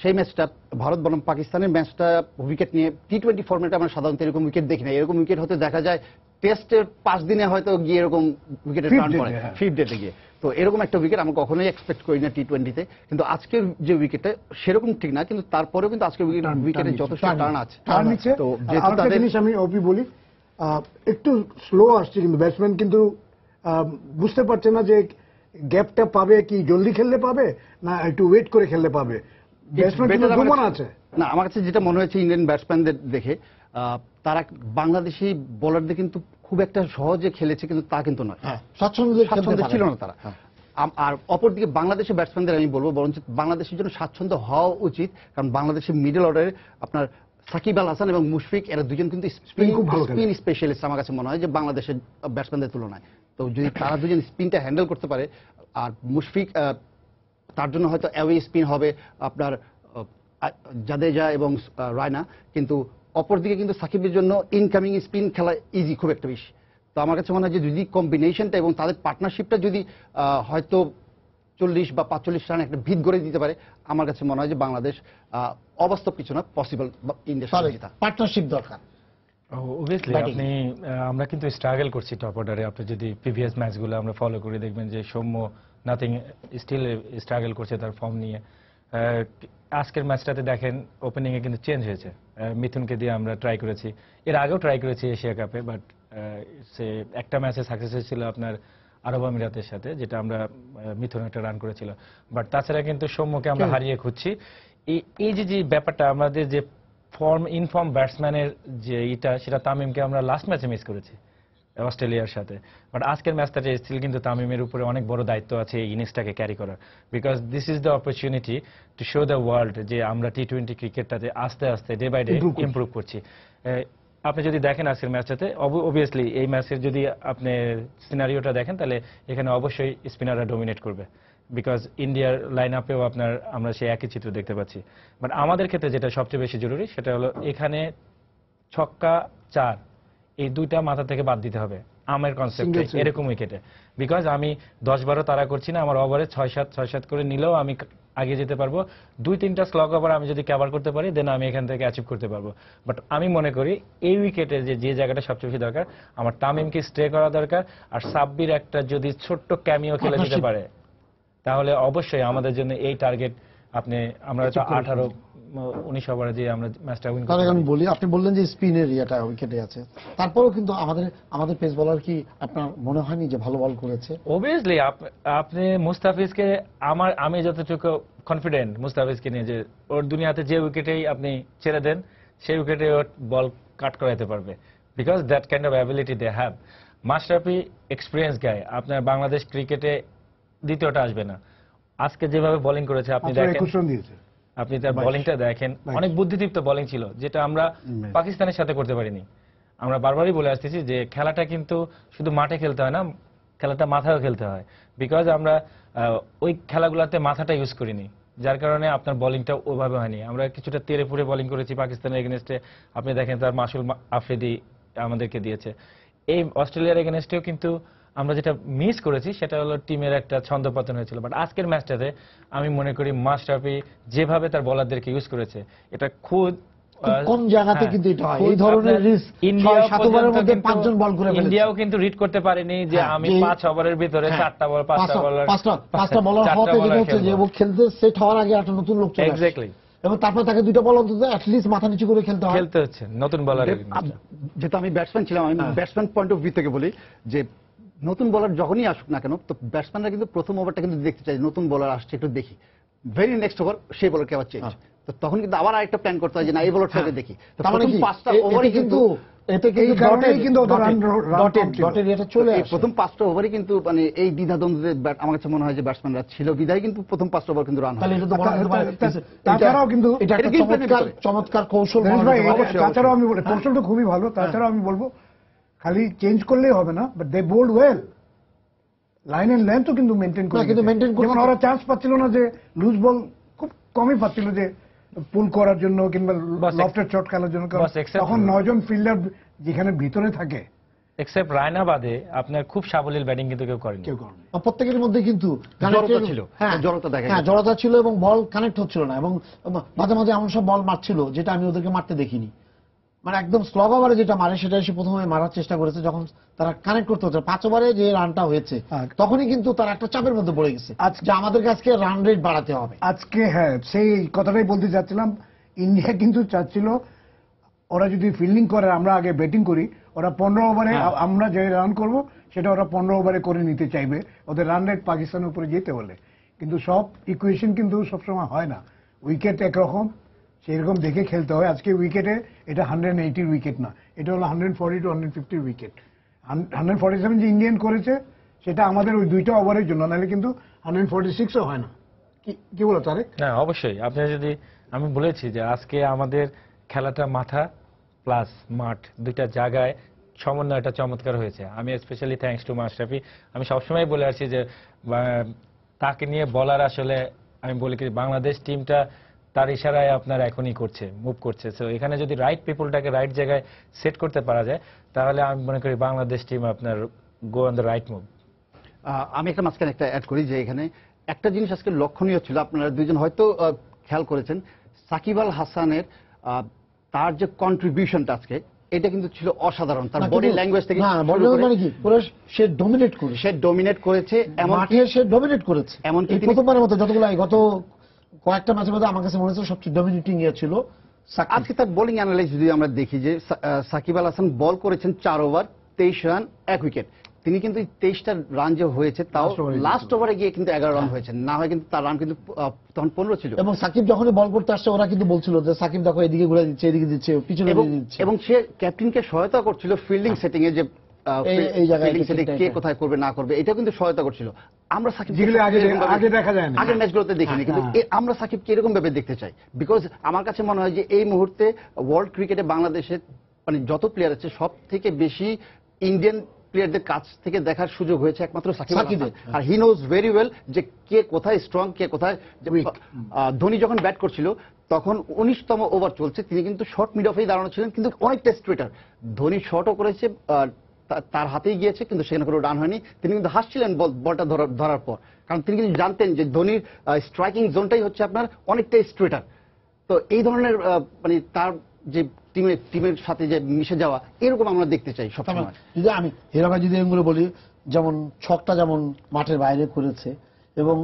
সেই ম্যাচটা ভারত বনাম পাকিস্তানের ম্যাচটা উইকেট নিয়ে টি-20 ফরম্যাটে আমরা সাধারণত এরকম উইকেট দেখি না। এরকম উইকেট হতে দেখা যায় টেস্টের 5 দিনে হয়তো গিয়ে এরকম উইকেটে টার্ন করে, ফিফথ ডেতে গিয়ে। তো এরকম একটা উইকেট আমরা কখনোই এক্সপেক্ট করি না টি-20-তে, কিন্তু আজকের যে উইকেটটা সেরকম ঠিক না, কিন্তু তারপরেও কিন্তু আজকের উইকেটে যথেষ্ট টার্ন আছে। টার্ন নিচ্ছে। তো যেহেতু আরেকটা তাদের জিনিস আমি ওপি বলি, একটু স্লো আসছে, কিন্তু ব্যাটসম্যান কিন্তু বুঝতে পারছে না যে গ্যাপটা পাবে কি জলদি খেললে পাবে না একটু ওয়েট করে খেললে পাবে। ব্যাটসম্যান কিন্তু দুমন আছে না, আমার কাছে যেটা মনে হয়েছে ইন্ডিয়ান ব্যাটসম্যানদের দেখে, তারা বাংলাদেশি বোলারদের কিন্তু খুব একটা সহজে খেলেছে, কিন্তু তা কিন্তু নয়, স্বাচ্ছন্দ্য ছিল না তারা। আর অপরদিকে বাংলাদেশের ব্যাটসম্যানদের আমি বলবো বরঞ্চ বাংলাদেশের জন্য স্বাচ্ছন্দ্য হওয়া উচিত, কারণ বাংলাদেশের মিডল অর্ডারে আপনার সাকিব আল হাসান এবং মুশফিক, এরা দুজন কিন্তু স্পিন স্পেশালিস্ট আমার কাছে মনে হয় যে বাংলাদেশের ব্যাটসম্যানদের তুলনায়। তো যদি তারা দুজন স্পিনটা হ্যান্ডেল করতে পারে, আর মুশফিক তার জন্য হয়তো অ্যাওয়ে স্পিন হবে আপনার জাদেজা এবং রায়না, কিন্তু অপরদিকে কিন্তু সাকিবের জন্য ইনকামিং স্পিন খেলা ইজি খুব একটা বেশি। তো আমার কাছে মনে হয় যে যদি কম্বিনেশনটা এবং তাদের পার্টনারশিপটা যদি হয়তো 40 বা 45 রান একটা ভিত গড়ে দিতে পারে, আমার কাছে মনে হয় যে বাংলাদেশ অবাস্তব কিছু না, পসিবল ইন্ডিয়ার সাথে জেতা। পার্টনারশিপ দরকার। অবভিয়াসলি আপনি আমরা কিন্তু স্ট্রাগল করছি টপ অর্ডারে। আপনি যদি প্রিভিয়াস ম্যাচগুলো আমরা ফলো করে দেখবেন যে সৌম্য নাথিং স্টিল স্ট্রাগল করছে তার ফর্ম নিয়ে। আজকের ম্যাচটাতে দেখেন ওপেনিং এ কিন্তু চেঞ্জ হয়েছে, মিথুনকে দিয়ে আমরা ট্রাই করেছি, এর আগেও ট্রাই করেছি এশিয়া কাপে, বাট সে একটা ম্যাচে সাকসেস হয়েছিল আপনার আরব আমিরাতের সাথে, যেটা আমরা মিথুন একটা রান করেছিল, বাট তাছাড়া কিন্তু সৌম্যকে আমরা হারিয়ে খুঁজছি। এই যে ব্যাপারটা আমাদের যে ইনফর্ম ব্যাটসম্যানের যে সেটা তামিমকে আমরা লাস্ট ম্যাচে মিস করেছি অস্ট্রেলিয়ার সাথে, বাট আজকের ম্যাচটাতে স্টিল কিন্তু তামিমের উপরে অনেক বড় দায়িত্ব আছে এই ইনিংসটাকে ক্যারি করার, because this is the opportunity to show the world যে আমরা টি-20 ক্রিকেটটাতে আস্তে আস্তে ডে বাই ডে ইমপ্রুভ করছি। আপনি যদি দেখেন আজকের ম্যাচটাতে, অবভিয়াসলি এই ম্যাচের যদি আপনি সিনারিওটা দেখেন, তাহলে এখানে অবশ্যই স্পিনাররা ডোমিনেট করবে, বিকজ ইন্ডিয়ার লাইন আপেও আমরা সেই একই চিত্র দেখতে পাচ্ছি। বাট আমাদের ক্ষেত্রে যেটা সবচেয়ে বেশি জরুরি সেটা হলো এখানে ছক্কা 4 এই দুইটা মাথা থেকে বাদ দিতে হবে আমার কনসেপ্টে এরকম উইকেটে, বিকজ আমি 10-12 তাড়া করছি না, আমার ওভারে 6-7 করে নিলেও আমি আগে যেতে পারবো। 2-3টা স্লগ ওভার আমি যদি কভার করতে পারি, দেন আমি এখান থেকে অ্যাচিভ করতে পারবো। বাট আমি মনে করি এই উইকেটে যে জায়গাটা সবচেয়ে বেশি দরকার, আমার তামিমকে স্টে করা দরকার, আর সাব্বির একটা যদি ছোট্ট ক্যামিও খেলে দিতে পারে, তাহলে অবশ্যই আমাদের জন্য এই টার্গেট আপনি আমরা তো 18-19 ওভারে যে আমরা ম্যাচটা উইন তাহলে আমি বলি, আপনি বললেন যে স্পিনের ইয়েটা উইকেটে আছে, তারপরেও কিন্তু আমাদের পেস বলার কি আপনার মনে হয়নি যে ভালো বল করেছে? অবভিয়াসলি আপনি মুস্তাফিজকে আমি যতটুকু কনফিডেন্ট মুস্তাফিজকে নিয়ে যে ওর দুনিয়াতে যে উইকেটেই আপনি ছেড়ে দেন সেই উইকেটে ওর বল কাট করাইতে পারবে, because that kind of ability they have. Mashrafe experience guy, আপনার বাংলাদেশ ক্রিকেটে দ্বিতীয়টা আসবে না। আজকে যেভাবে বোলিং করেছে আপনি দেখেন, আপনি তার বোলিংটা দেখেন, অনেক বুদ্ধিদীপ্ত বোলিং ছিল যেটা আমরা পাকিস্তানের সাথে করতে পারিনি। আমরা বারবারই বলে আসতেছি যে খেলাটা কিন্তু শুধু মাঠে খেলতে হয় না, খেলাটা মাথায়ও খেলতে হয়, বিকজ আমরা ওই খেলাগুলোতে মাথাটা ইউজ করিনি, যার কারণে আপনার বোলিংটা ওভাবে হয়নি। আমরা কিছুটা তেরে ফুরে বোলিং করেছি পাকিস্তানের এগেনস্টে, আপনি দেখেন তার মাসুল আফ্রিদি আমাদেরকে দিয়েছে। এই অস্ট্রেলিয়ার এগেনস্টেও কিন্তু আমরা যেটা মিস করেছি সেটা হলো টিমের একটা ছন্দপতন হয়েছিল। বাট আজকের ম্যাচটাতে আমি মনে করি মাশরাফি যেভাবে তার বোলারদেরকে ইউজ করেছে, এটা খুদ কোন জায়গাতে কিন্তু এটা হয় এই ধরনের রিস্ক। ইন্ডিয়ার মধ্যে 5 জন বল করে ফেলেছে, ইন্ডিয়াও কিন্তু রিড করতে পারেনি যে আমি 5 ওভারের ভিতরে 4টা বল 5টা বলার হতে যেটা হচ্ছে যে ও খেলতে সেট হওয়ার আগে একটা নতুন লোক চলে আসে, এক্স্যাক্টলি, এবং তারপর তাকে 2টা বল অন্তত অ্যাটলিস্ট মাথা নিচু করে খেলতে হচ্ছে নতুন বলারের। যেহেতু আমি ব্যাটসম্যান ছিলাম, আমি ব্যাটসম্যান পয়েন্ট অফ ভিউ থেকে বলি যে নতুন বলার যখনই আসুক না কেন, তো ব্যাটসম্যানরা কিন্তু প্রথম ওভারটা কিন্তু দেখতে চাই, নতুন বলার আসছে একটু দেখি, ভেরি নেক্সট ওভার সেই বলারকে আবার চেঞ্জ, তো তখন কিন্তু আবার আরেকটা প্ল্যান করতে হয় যে না এই বলারটাকে দেখি। তো প্রথম 5টা ওভারই কিন্তু প্রথম 5টা ওভারই কিন্তু মানে এই দ্বিধাদ্বন্দ্বে আমার কাছে মনে হয় যে ব্যাটসম্যানরা ছিল বিধায় কিন্তু প্রথম 5টা ওভার কিন্তু রান হয়। তাছাড়াও কিন্তু চমৎকার কৌশল, তাছাড়াও আমি বলি কৌশলটা খুবই ভালো। তাছাড়াও আমি বলবো খালি চেঞ্জ করলেই হবে না, but they bowled well, line and লেন্থও কিন্তু মেনটেন করে, যেমন ওরা চান্স পাচ্ছিল না যে লুজ বল খুব কমই পাচ্ছিল যে পুল করার জন্য কিংবা লফটেড শট খেলার জন্য, তখন 9 জন ফিল্ডার যেখানে ভিতরে থাকে, এক্সেপ্ট রায়না বাদে আপনার খুব সাবলীল ব্যাটিং কিন্তু কেউ করেনি। প্রত্যেকের মধ্যে কিন্তু জড়তা ছিল এবং বল কানেক্ট হচ্ছিল না, এবং মাঝে মাঝে এমন সব বল মারছিল যেটা আমি ওদেরকে মারতে দেখিনি, মানে একদম স্লগ ওভারে যেটা মারে সেটা এসে প্রথমে মারার চেষ্টা করেছে, যখন তারা কানেক্ট করতে হচ্ছে 5 ওভারে যে রানটা হয়েছে তখনই কিন্তু তারা একটা চাপের মধ্যে পড়ে গেছে যে আমাদেরকে আজকে রান রেট বাড়াতে হবে আজকে। হ্যাঁ, সেই কথাটাই বলতে চাচ্ছিলাম, ইন্ডিয়া কিন্তু চাচ্ছিল ওরা যদি ফিল্ডিং করে আমরা আগে ব্যাটিং করি, ওরা 15 ওভারে আমরা যে রান করব সেটা ওরা 15 ওভারে করে নিতে চাইবে, ওদের রান রেট পাকিস্তানের উপরে যেতে বলে। কিন্তু সব ইকুয়েশন কিন্তু সবসময় হয় না, উইকেট একরকম সেরকম দেখে খেলতে হয়। আজকে উইকেটে এটা 180 উইকেট না, এটা হলো 140 to 150 উইকেট। 147 যে ইন্ডিয়ান করেছে সেটা আমাদের ওই 2টা ওভারের জন্য, নাহলে কিন্তু 146ও হয় না। কি বলো তারেক? হ্যাঁ অবশ্যই, আপনি যদি আমি বলেছি যে আজকে আমাদের খেলাটা মাথা প্লাস মাঠ দুইটা জায়গায় সমন্বয়টা চমৎকার হয়েছে। আমি স্পেশালি থ্যাঙ্কস টু মাশরাফি, আমি সবসময় বলে আসছি যে তাকে নিয়ে বলার আসলে আমি বলি কি বাংলাদেশ টিমটা তার ইশারায় আপনার এখনই করছে, মুভ করছে। সো এখানে যদি রাইট পিপলটাকে রাইট জায়গায় সেট করতে পারা যায় তাহলে আমি মনে করি বাংলাদেশ টিম আপনার go on the right move. আমি একটা মাঝখানে একটা অ্যাড করি যে এখানে একটা জিনিস আজকে লক্ষণীয় ছিল, আপনারা দুইজন হয়তো খেয়াল করেছেন, সাকিব আল হাসানের তার যে কন্ট্রিবিউশনটা আজকে এটা কিন্তু ছিল অসাধারণ। তার বডি ল্যাঙ্গুয়েজ থেকে সে ডমিনেট করেছে, এমনকি সে ডমিনেট করেছে, এমনকি প্রথমবারের মতো যতগুলো গত কয়েকটা ম্যাচের মধ্যে আমার কাছে মনে হচ্ছে সবচেয়ে ডমিনেটিং ইয়ে ছিল। আজকে তার বোলিং অ্যানালাইজ যদি আমরা দেখি যে সাকিব আল হাসান বল করেছেন 4 ওভার 23 রান 1 উইকেট, তিনি কিন্তু 23টা রান যে হয়েছে তাও লাস্ট ওভারে গিয়ে কিন্তু 11 রান হয়েছে, না হয় কিন্তু তার রান কিন্তু তখন 15 ছিল। এবং সাকিব যখনই বল করতে আসছে ওরা কিন্তু বলছিল যে সাকিব দেখো এদিকে ঘুরে দিচ্ছে, এদিকে দিচ্ছে, পিছনে দিচ্ছে, এবং সে ক্যাপ্টেনকে সহায়তা করছিল ফিল্ডিং সেটিং এ, যে এই জায়গায় কে কোথায় করবে না করবে এটা কিন্তু সহায়তা করছিল। আমরা সাকিব আগে দেখা যায় না, আগের ম্যাচগুলোতে দেখিনি, কিন্তু আমরা সাকিবকে এরকম ভাবে দেখতে চাই, বিকজ আমার কাছে মনে হয় যে এই মুহূর্তে ওয়ার্ল্ড ক্রিকেটে বাংলাদেশের মানে যত প্লেয়ার আছে সব থেকে বেশি ইন্ডিয়ান প্লেয়ারদের কাছ থেকে দেখার সুযোগ হয়েছে একমাত্র সাকিব আল হাসান। আর হি নোজ ভেরি ওয়েল যে কে কোথায় স্ট্রং, কে কোথায়। ধোনি যখন ব্যাট করছিল তখন 19তম ওভার চলছে, তিনি কিন্তু শর্ট মিড অফেই দাঁড়ানো ছিলেন, কিন্তু অনেক টেস্ট ক্রিকেটার, ধোনি শর্টও করেছে, তার হাতেই গিয়েছে, কিন্তু সেখানে কোনো রান হয়নি। তিনি কিন্তু হাসছিলেন বলটা ধরার পর, কারণ তিনি কিন্তু জানতেন যে ধোনির স্ট্রাইকিং জোনটাই হচ্ছে আপনার অনেকটাই স্ট্রেটার। তো এই ধরনের মানে তার যে টিমের সাথে যে মিশে যাওয়া এরকম আমরা দেখতে চাই সবসময়। যদি আমি এরকম যদি এগুলো বলি, যেমন ছকটা যেমন মাঠের বাইরে করেছে এবং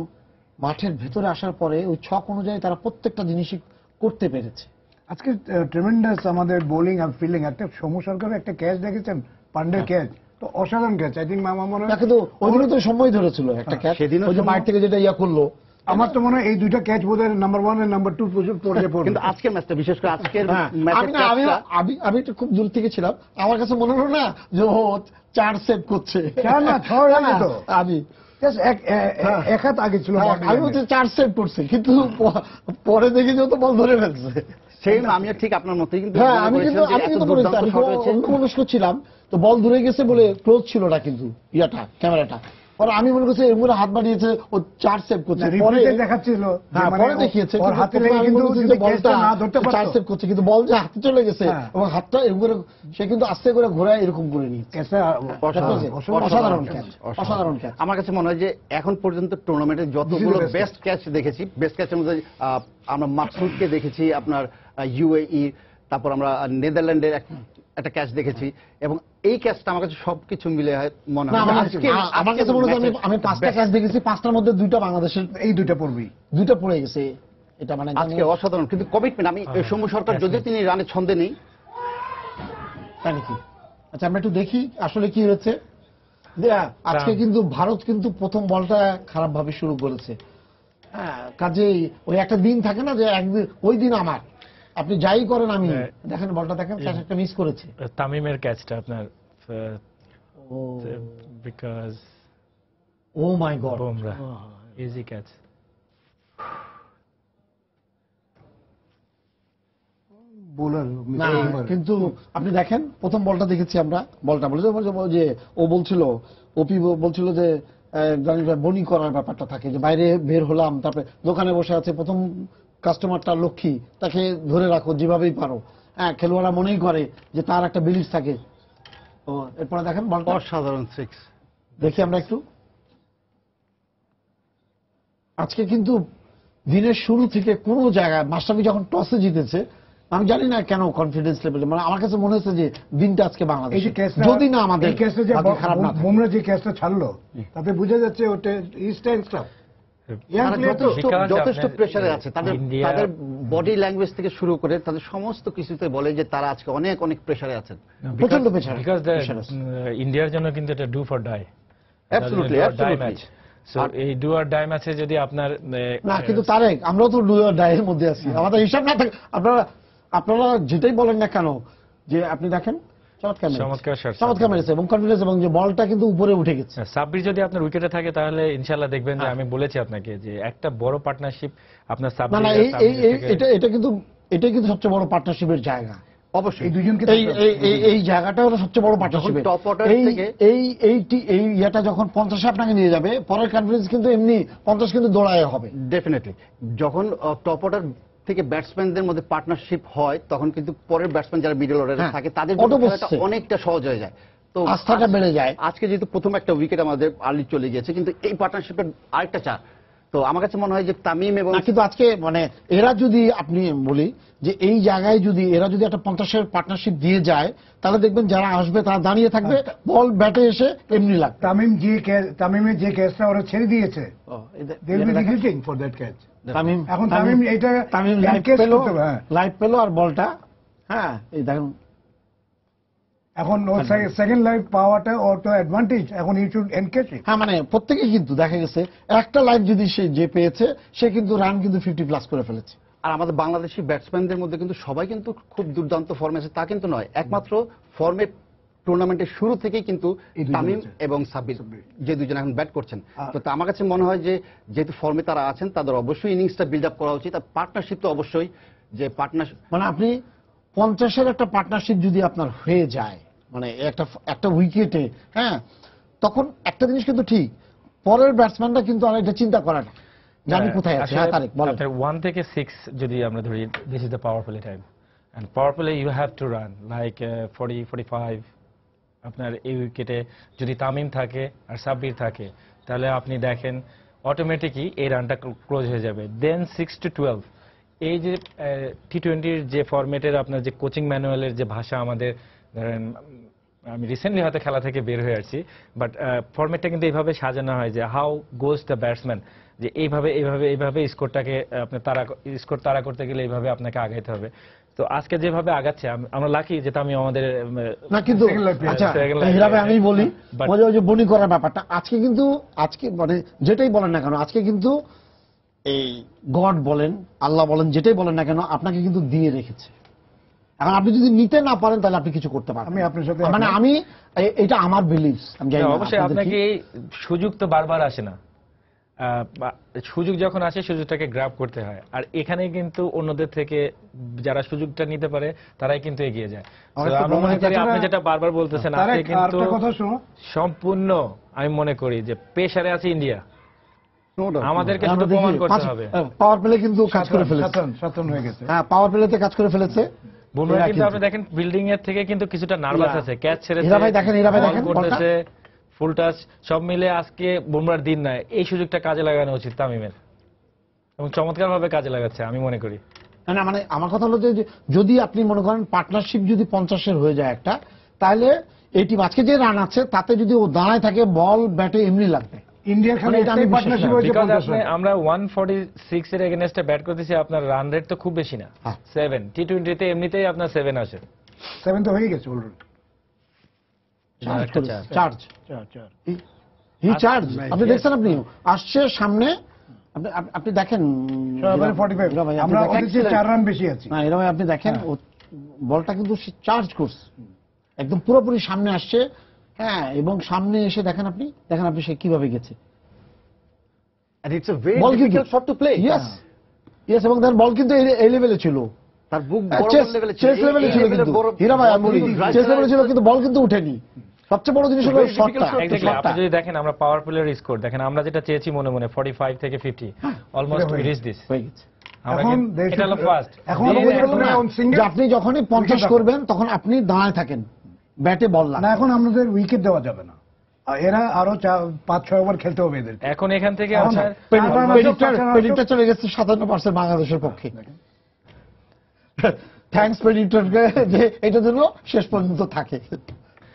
মাঠের ভেতরে আসার পরে ওই ছক অনুযায়ী তারা প্রত্যেকটা জিনিসই করতে পেরেছে। আজকে ট্রেমেন্ডাস আমাদের বোলিং আর ফিল্ডিং। একটা সৌম্য সরকারের একটা ক্যাচ দেখেছেন, পান্ডের ক্যাচ, তো অসাধারণ ক্যাচ। আই থিঙ্ক মামা মনে হয় কিন্তু ওই দিনও তো সময় ধরেছিল একটা ক্যাচ, সেদিনও ওই যে বাইরে থেকে যেটা ইয়া করলো। আমার তো মনে হয় এই দুইটা ক্যাচ বোধহয় নাম্বার 1 আর নাম্বার 2 প্রচুর পড়ে পড়বে। কিন্তু আজকের ম্যাচটা, বিশেষ করে আজকের আমি একটু খুব দূর থেকে ছিলাম, আমার কাছে মনে হলো না যে ও 4 সেভ করছে, 4 না 6 হয়ে তো। আমি এক হাত আগে ছিল, আমি হচ্ছে 4 সেভ করছে, কিন্তু পরে দেখি যে ও তো বল ধরে ফেলছে। সেম আমিও ঠিক আপনার মতই, কিন্তু আমি কিন্তু অন্যমনস্ক ছিলাম, তো বল দূরে গেছে বলে ক্লোজ ছিল না কিন্তু ইয়াটা, ক্যামেরাটা। পরে আমি মনে করছি এমনি হাত বাড়িয়েছে, ও 4 সেভ করছে, পরে দেখাচ্ছিল, পরে দেখিয়েছে ওর হাতে লেগে কিন্তু বলটা না ধরতে পারতো, 4 সেভ করছে, কিন্তু বল যে হাতে চলে গেছে এবং হাতটা এরকম করে সে কিন্তু আস্তে করে ঘোরায় এরকম করে নিয়েছে। অসাধারণ ক্যাচ, অসাধারণ ক্যাচ। আমার কাছে মনে হয় যে এখন পর্যন্ত টুর্নামেন্টে যতগুলো বেস্ট ক্যাচ দেখেছি, বেস্ট ক্যাচের মধ্যে আমরা মাকসুদকে দেখেছি, আপনার ইউএই, তারপর আমরা নেদারল্যান্ডের একটা ক্যাচ দেখেছি, এবং এই ক্যাচটা আমার কাছে সবকিছু মিলে মনে হয় আমার কাছে মনে হয় আমি 5টা ক্যাচ দেখেছি, 5টার মধ্যে 2টা বাংলাদেশের, এই 2টা পড়বেই, 2টা পড়ে গেছে। এটা মানে আজকে অসাধারণ, কিন্তু কমিটমেন্ট। আমি সৌম্য সরকার যদিও তিনি রানের ছন্দে নেই, তাই নাকি? আচ্ছা, আমরা একটু দেখি আসলে কি হয়েছে। আজকে কিন্তু ভারত কিন্তু প্রথম বলটা খারাপ ভাবে শুরু করেছে। হ্যাঁ, কাজেই ওই একটা দিন থাকে না যে একদিন, ওই দিন আমার, আপনি যাই করেন, আমি দেখেন বলটা দেখেন, ক্যাচ একটা মিস করেছে তামিমের ক্যাচটা আপনার, because oh my God, Bumrah easy catch. কিন্তু আপনি দেখেন প্রথম বলটা দেখেছি আমরা, বলটা বলে যে ও বলছিল, ওপি বলছিল যে বনি করার ব্যাপারটা থাকে, যে বাইরে বের হলাম, তারপরে দোকানে বসে আছে, প্রথম কাস্টমারটা লক্ষ্মী, তাকে ধরে রাখো যেভাবেই পারো। হ্যাঁ, খেলোয়াড়রা মনেই করে যে তার একটা বিলিফ থাকে। তো এরপরে দেখেন বলটা অসাধারণ 6। দেখি আমরা একটু। আজকে কিন্তু দিনের শুরু থেকে কোনো জায়গায় মাশরাফি যখন টসে জিতেছে, আমি জানি না কেন কনফিডেন্স লেভেল, মানে আমার কাছে মনে হচ্ছে যে দিনটা আজকে বাংলাদেশ, যদি না আমাদের খারাপ না, বুমরা যে ক্যাচটা ছাড়লো তাতে বোঝা যাচ্ছে ওটা ইস্টার্ন ক্লাব যথেষ্ট প্রেসারে আছে। তাদের বডি ল্যাঙ্গুয়েজ থেকে শুরু করে তাদের সমস্ত কিছুতে বলে যে তারা আজকে অনেক অনেক প্রেসারে আছেন, প্রচন্ড প্রেসার। বিকজ ইন্ডিয়ার জন্য কিন্তু এটা do for die, absolutely absolutely. এই ডু অর ডাই ম্যাচে যদি আপনার না, কিন্তু তারেক, আমরাও তো ডু অর ডাই এর মধ্যে আছি, আমাদের হিসাব না থাকে। আপনারা যেটাই বলেন না কেন, যে আপনি দেখেন চমৎকার মেরেছে এবং কনফিডেন্স, এবং যে বলটা কিন্তু উপরে উঠে গেছে। সাব্বির যদি আপনার উইকেটে থাকে তাহলে ইনশাআল্লাহ দেখবেন যে আমি বলেছি আপনাকে যে একটা বড় পার্টনারশিপ আপনার সাব্বির, না এটা কিন্তু সবচেয়ে বড় পার্টনারশিপের জায়গা। অবশ্যই এই দুজনকে এই জায়গাটা হলো সবচেয়ে বড় পার্টনারশিপ। এই ইয়েটা যখন 50 আপনাকে নিয়ে যাবে, পরের কনফিডেন্স কিন্তু এমনি 50 কিন্তু দৌড়ায় হবে ডেফিনেটলি। যখন টপ অর্ডার থেকে ব্যাটসম্যানদের মধ্যে পার্টনারশিপ হয়, তখন কিন্তু পরের ব্যাটসম্যান যারা মিডল অর্ডারে থাকে তাদের জন্য অনেকটা সহজ হয়ে যায়, তো আস্থাটা বেড়ে যায়। আজকে যেহেতু প্রথম একটা উইকেট আমাদের আর্লি চলে গিয়েছে, কিন্তু এই পার্টনারশিপের আরেকটা চার, তো আমার কাছে মনে হয় যে তামিম এবং কিন্তু আজকে মানে এরা যদি, আপনি বলি যে এই জায়গায় যদি এরা যদি একটা 50-এর পার্টনারশিপ দিয়ে যায়, তাহলে দেখবেন যারা আসবে তারা দাঁড়িয়ে থাকবে, বল ব্যাটে এসে এমনি লাগবে। তামিমের যে ক্যাচটা ওরা ছেড়ে দিয়েছে, they will be regretting for that catch. এখন তামিম লাইভ পেল আর বলটা, হ্যাঁ এই দেখুন, এখন সেকেন্ড লাইভ পাওয়াটা ওর তো অ্যাডভান্টেজ, এখন ই শুড এনকেজ ইট। হ্যাঁ, মানে প্রত্যেকেই কিন্তু দেখা গেছে একটা লাইভ যদি সে যে পেয়েছে, সে কিন্তু রান কিন্তু 50+ করে ফেলেছে। আর আমাদের বাংলাদেশি ব্যাটসম্যানদের মধ্যে কিন্তু সবাই কিন্তু খুব দুর্দান্ত ফর্মে আছে তা কিন্তু নয়, একমাত্র ফর্মে টুর্নামেন্টের শুরু থেকেই কিন্তু তামিম এবং সাব্বির যে দুজন এখন ব্যাট করছেন। তো আমার কাছে মনে হয় যে যেহেতু ফর্মে তারা আছেন, তাদের অবশ্যই ইনিংসটা বিল্ড আপ করা উচিত। আর পার্টনারশিপ তো অবশ্যই, যে পার্টনারশিপ মানে আপনি 50-এর একটা পার্টনারশিপ যদি আপনার হয়ে যায়, মানে একটা উইকেটে, হ্যাঁ, তখন একটা জিনিস কিন্তু ঠিক, পরের ব্যাটসম্যানরা কিন্তু আর এটা চিন্তা করে না জানি কোথায় আছে। হ্যাঁ তারেক বলেন। 1 থেকে 6 যদি আমরা ধরি, this is the power play time, and power play you have to run like 40-45। আপনার এই উইকেটে যদি তামিম থাকে আর সাব্বির থাকে, তাহলে আপনি দেখেন অটোমেটিকই এই রানটা ক্লোজ হয়ে যাবে। দেন 6-12, এই যে টি-20-র যে ফরম্যাটের আপনার যে কোচিং ম্যানুয়ালের যে ভাষা আমাদের, ধরেন আমি রিসেন্টলি হয়তো খেলা থেকে বের হয়ে আসছি, বাট ফরম্যাটটা কিন্তু এইভাবে সাজানো হয় যে হাউ গোজ দ্য ব্যাটসম্যান, যে এইভাবে স্কোরটাকে স্কোর তাড়া করতে গেলে এইভাবে আপনাকে আগাইতে হবে। তো আজকে যেভাবে আগাচ্ছে আমরা লাকি যে আমি আমাদের না, কিন্তু আচ্ছা হীরা ভাই আমি বলি ওই যে বনি করার ব্যাপারটা আজকে মানে যেটাই বলেন না কেন আজকে কিন্তু এই গড বলেন আল্লাহ বলেন যেটাই বলেন না কেন আপনাকে কিন্তু দিয়ে রেখেছে। এখন আপনি যদি নিতে না পারেন তাহলে আপনি কিছু করতে পারবেন। আমি আপনার সাথে মানে আমি এটা আমার বিলিভস। আমি জানি না অবশ্যই আপনাকে এই সুযোগ তো বারবার আসে না, সুযোগ যখন আসে সুযোগটাকে গ্র্যাব করতে হয়। আর এখানে কিন্তু অন্যদের থেকে যারা সুযোগটা নিতে পারে তারাই কিন্তু এগিয়ে যায়। আমরা মনে করি আপনি যেটা বারবার বলতেছেন আপনি কিন্তু সম্পূর্ণ আমি মনে করি যে প্রেসারে আছে ইন্ডিয়া, আমাদেরকে শুধু প্রমাণ করতে হবে। পাওয়ার প্লে কিন্তু কাজ করে ফেলেছে, 7 হয়ে গেছে। হ্যাঁ পাওয়ার প্লেতে কাজ করে ফেলেছে। বুমরা কিন্তু আপনি দেখেন বিল্ডিং এর থেকে কিন্তু কিছুটা নার্ভাস আছে, ক্যাচ ছেড়েছে, হীরা ভাই দেখেন করতেছে ফুল টাচ সব মিলে আজকে বুমরার দিন নয়। এই সুযোগটা কাজে লাগানো উচিত তামিমের এবং চমৎকারভাবে কাজে লাগাচ্ছে আমি মনে করি। না মানে আমার কথা হলো যে যদি আপনি মনে করেন পার্টনারশিপ যদি 50-এর হয়ে যায় একটা, তাহলে এই টিম আজকে যে রান আছে তাতে যদি ও দাঁড়ায় থাকে বল ব্যাটে এমনি লাগবে। ইন্ডিয়ার খালি একটাই পার্টনারশিপ হয়েছে 50। আমরা 146 এর এগেইনস্টে ব্যাট করতেছি, আপনার রান রেট তো খুব বেশি না, 7। টি20 তে এমনিতেই আপনার 7 আসে, 7 তো হয়ে গেছে অলরেডি। আপনি দেখছেন আপনি আসছে সামনে আপনি দেখেন 45 আমরা ওদিকে 4 রান বেশি আছি। না এরকম আপনি দেখেন বলটা কিন্তু সে চার্জ করছে একদম পুরোপুরি সামনে আসছে। হ্যাঁ এবং সামনে এসে দেখেন আপনি সে কিভাবে গেছে। and it's a very difficult shot to play. Yes এবং তার বল কিন্তু এই লেভেলে ছিল, তার বুক বড় লেভেলে ছিল, চেস লেভেলে ছিল কিন্তু হীরা ভাই আমি বলি চেস লেভেলে ছিল কিন্তু বল কিন্তু উঠেনি। সবচেয়ে বড় জিনিস হলো শটটা। আপনি যদি দেখেন আমরা পাওয়ার প্লের স্কোর দেখেন, আমরা যেটা চেয়েছি মনে মনে 45 থেকে 50 অলমোস্ট উই রিচ দিস। এখন এটা হলো ফার্স্ট। এখন আপনি যখনই 50 করবেন তখন আপনি দাঁড়ায় থাকেন, ব্যাটে বল না। এখন আমাদের উইকেট দেওয়া যাবে না, এরা আরো 5-6 ওভার খেলতে হবে এদের। এখন এখান থেকে প্রেডিক্টর চলে গেছে 57% বাংলাদেশের পক্ষে। থ্যাঙ্কস প্রেডিক্টরকে যে এটা যেন শেষ পর্যন্ত থাকে।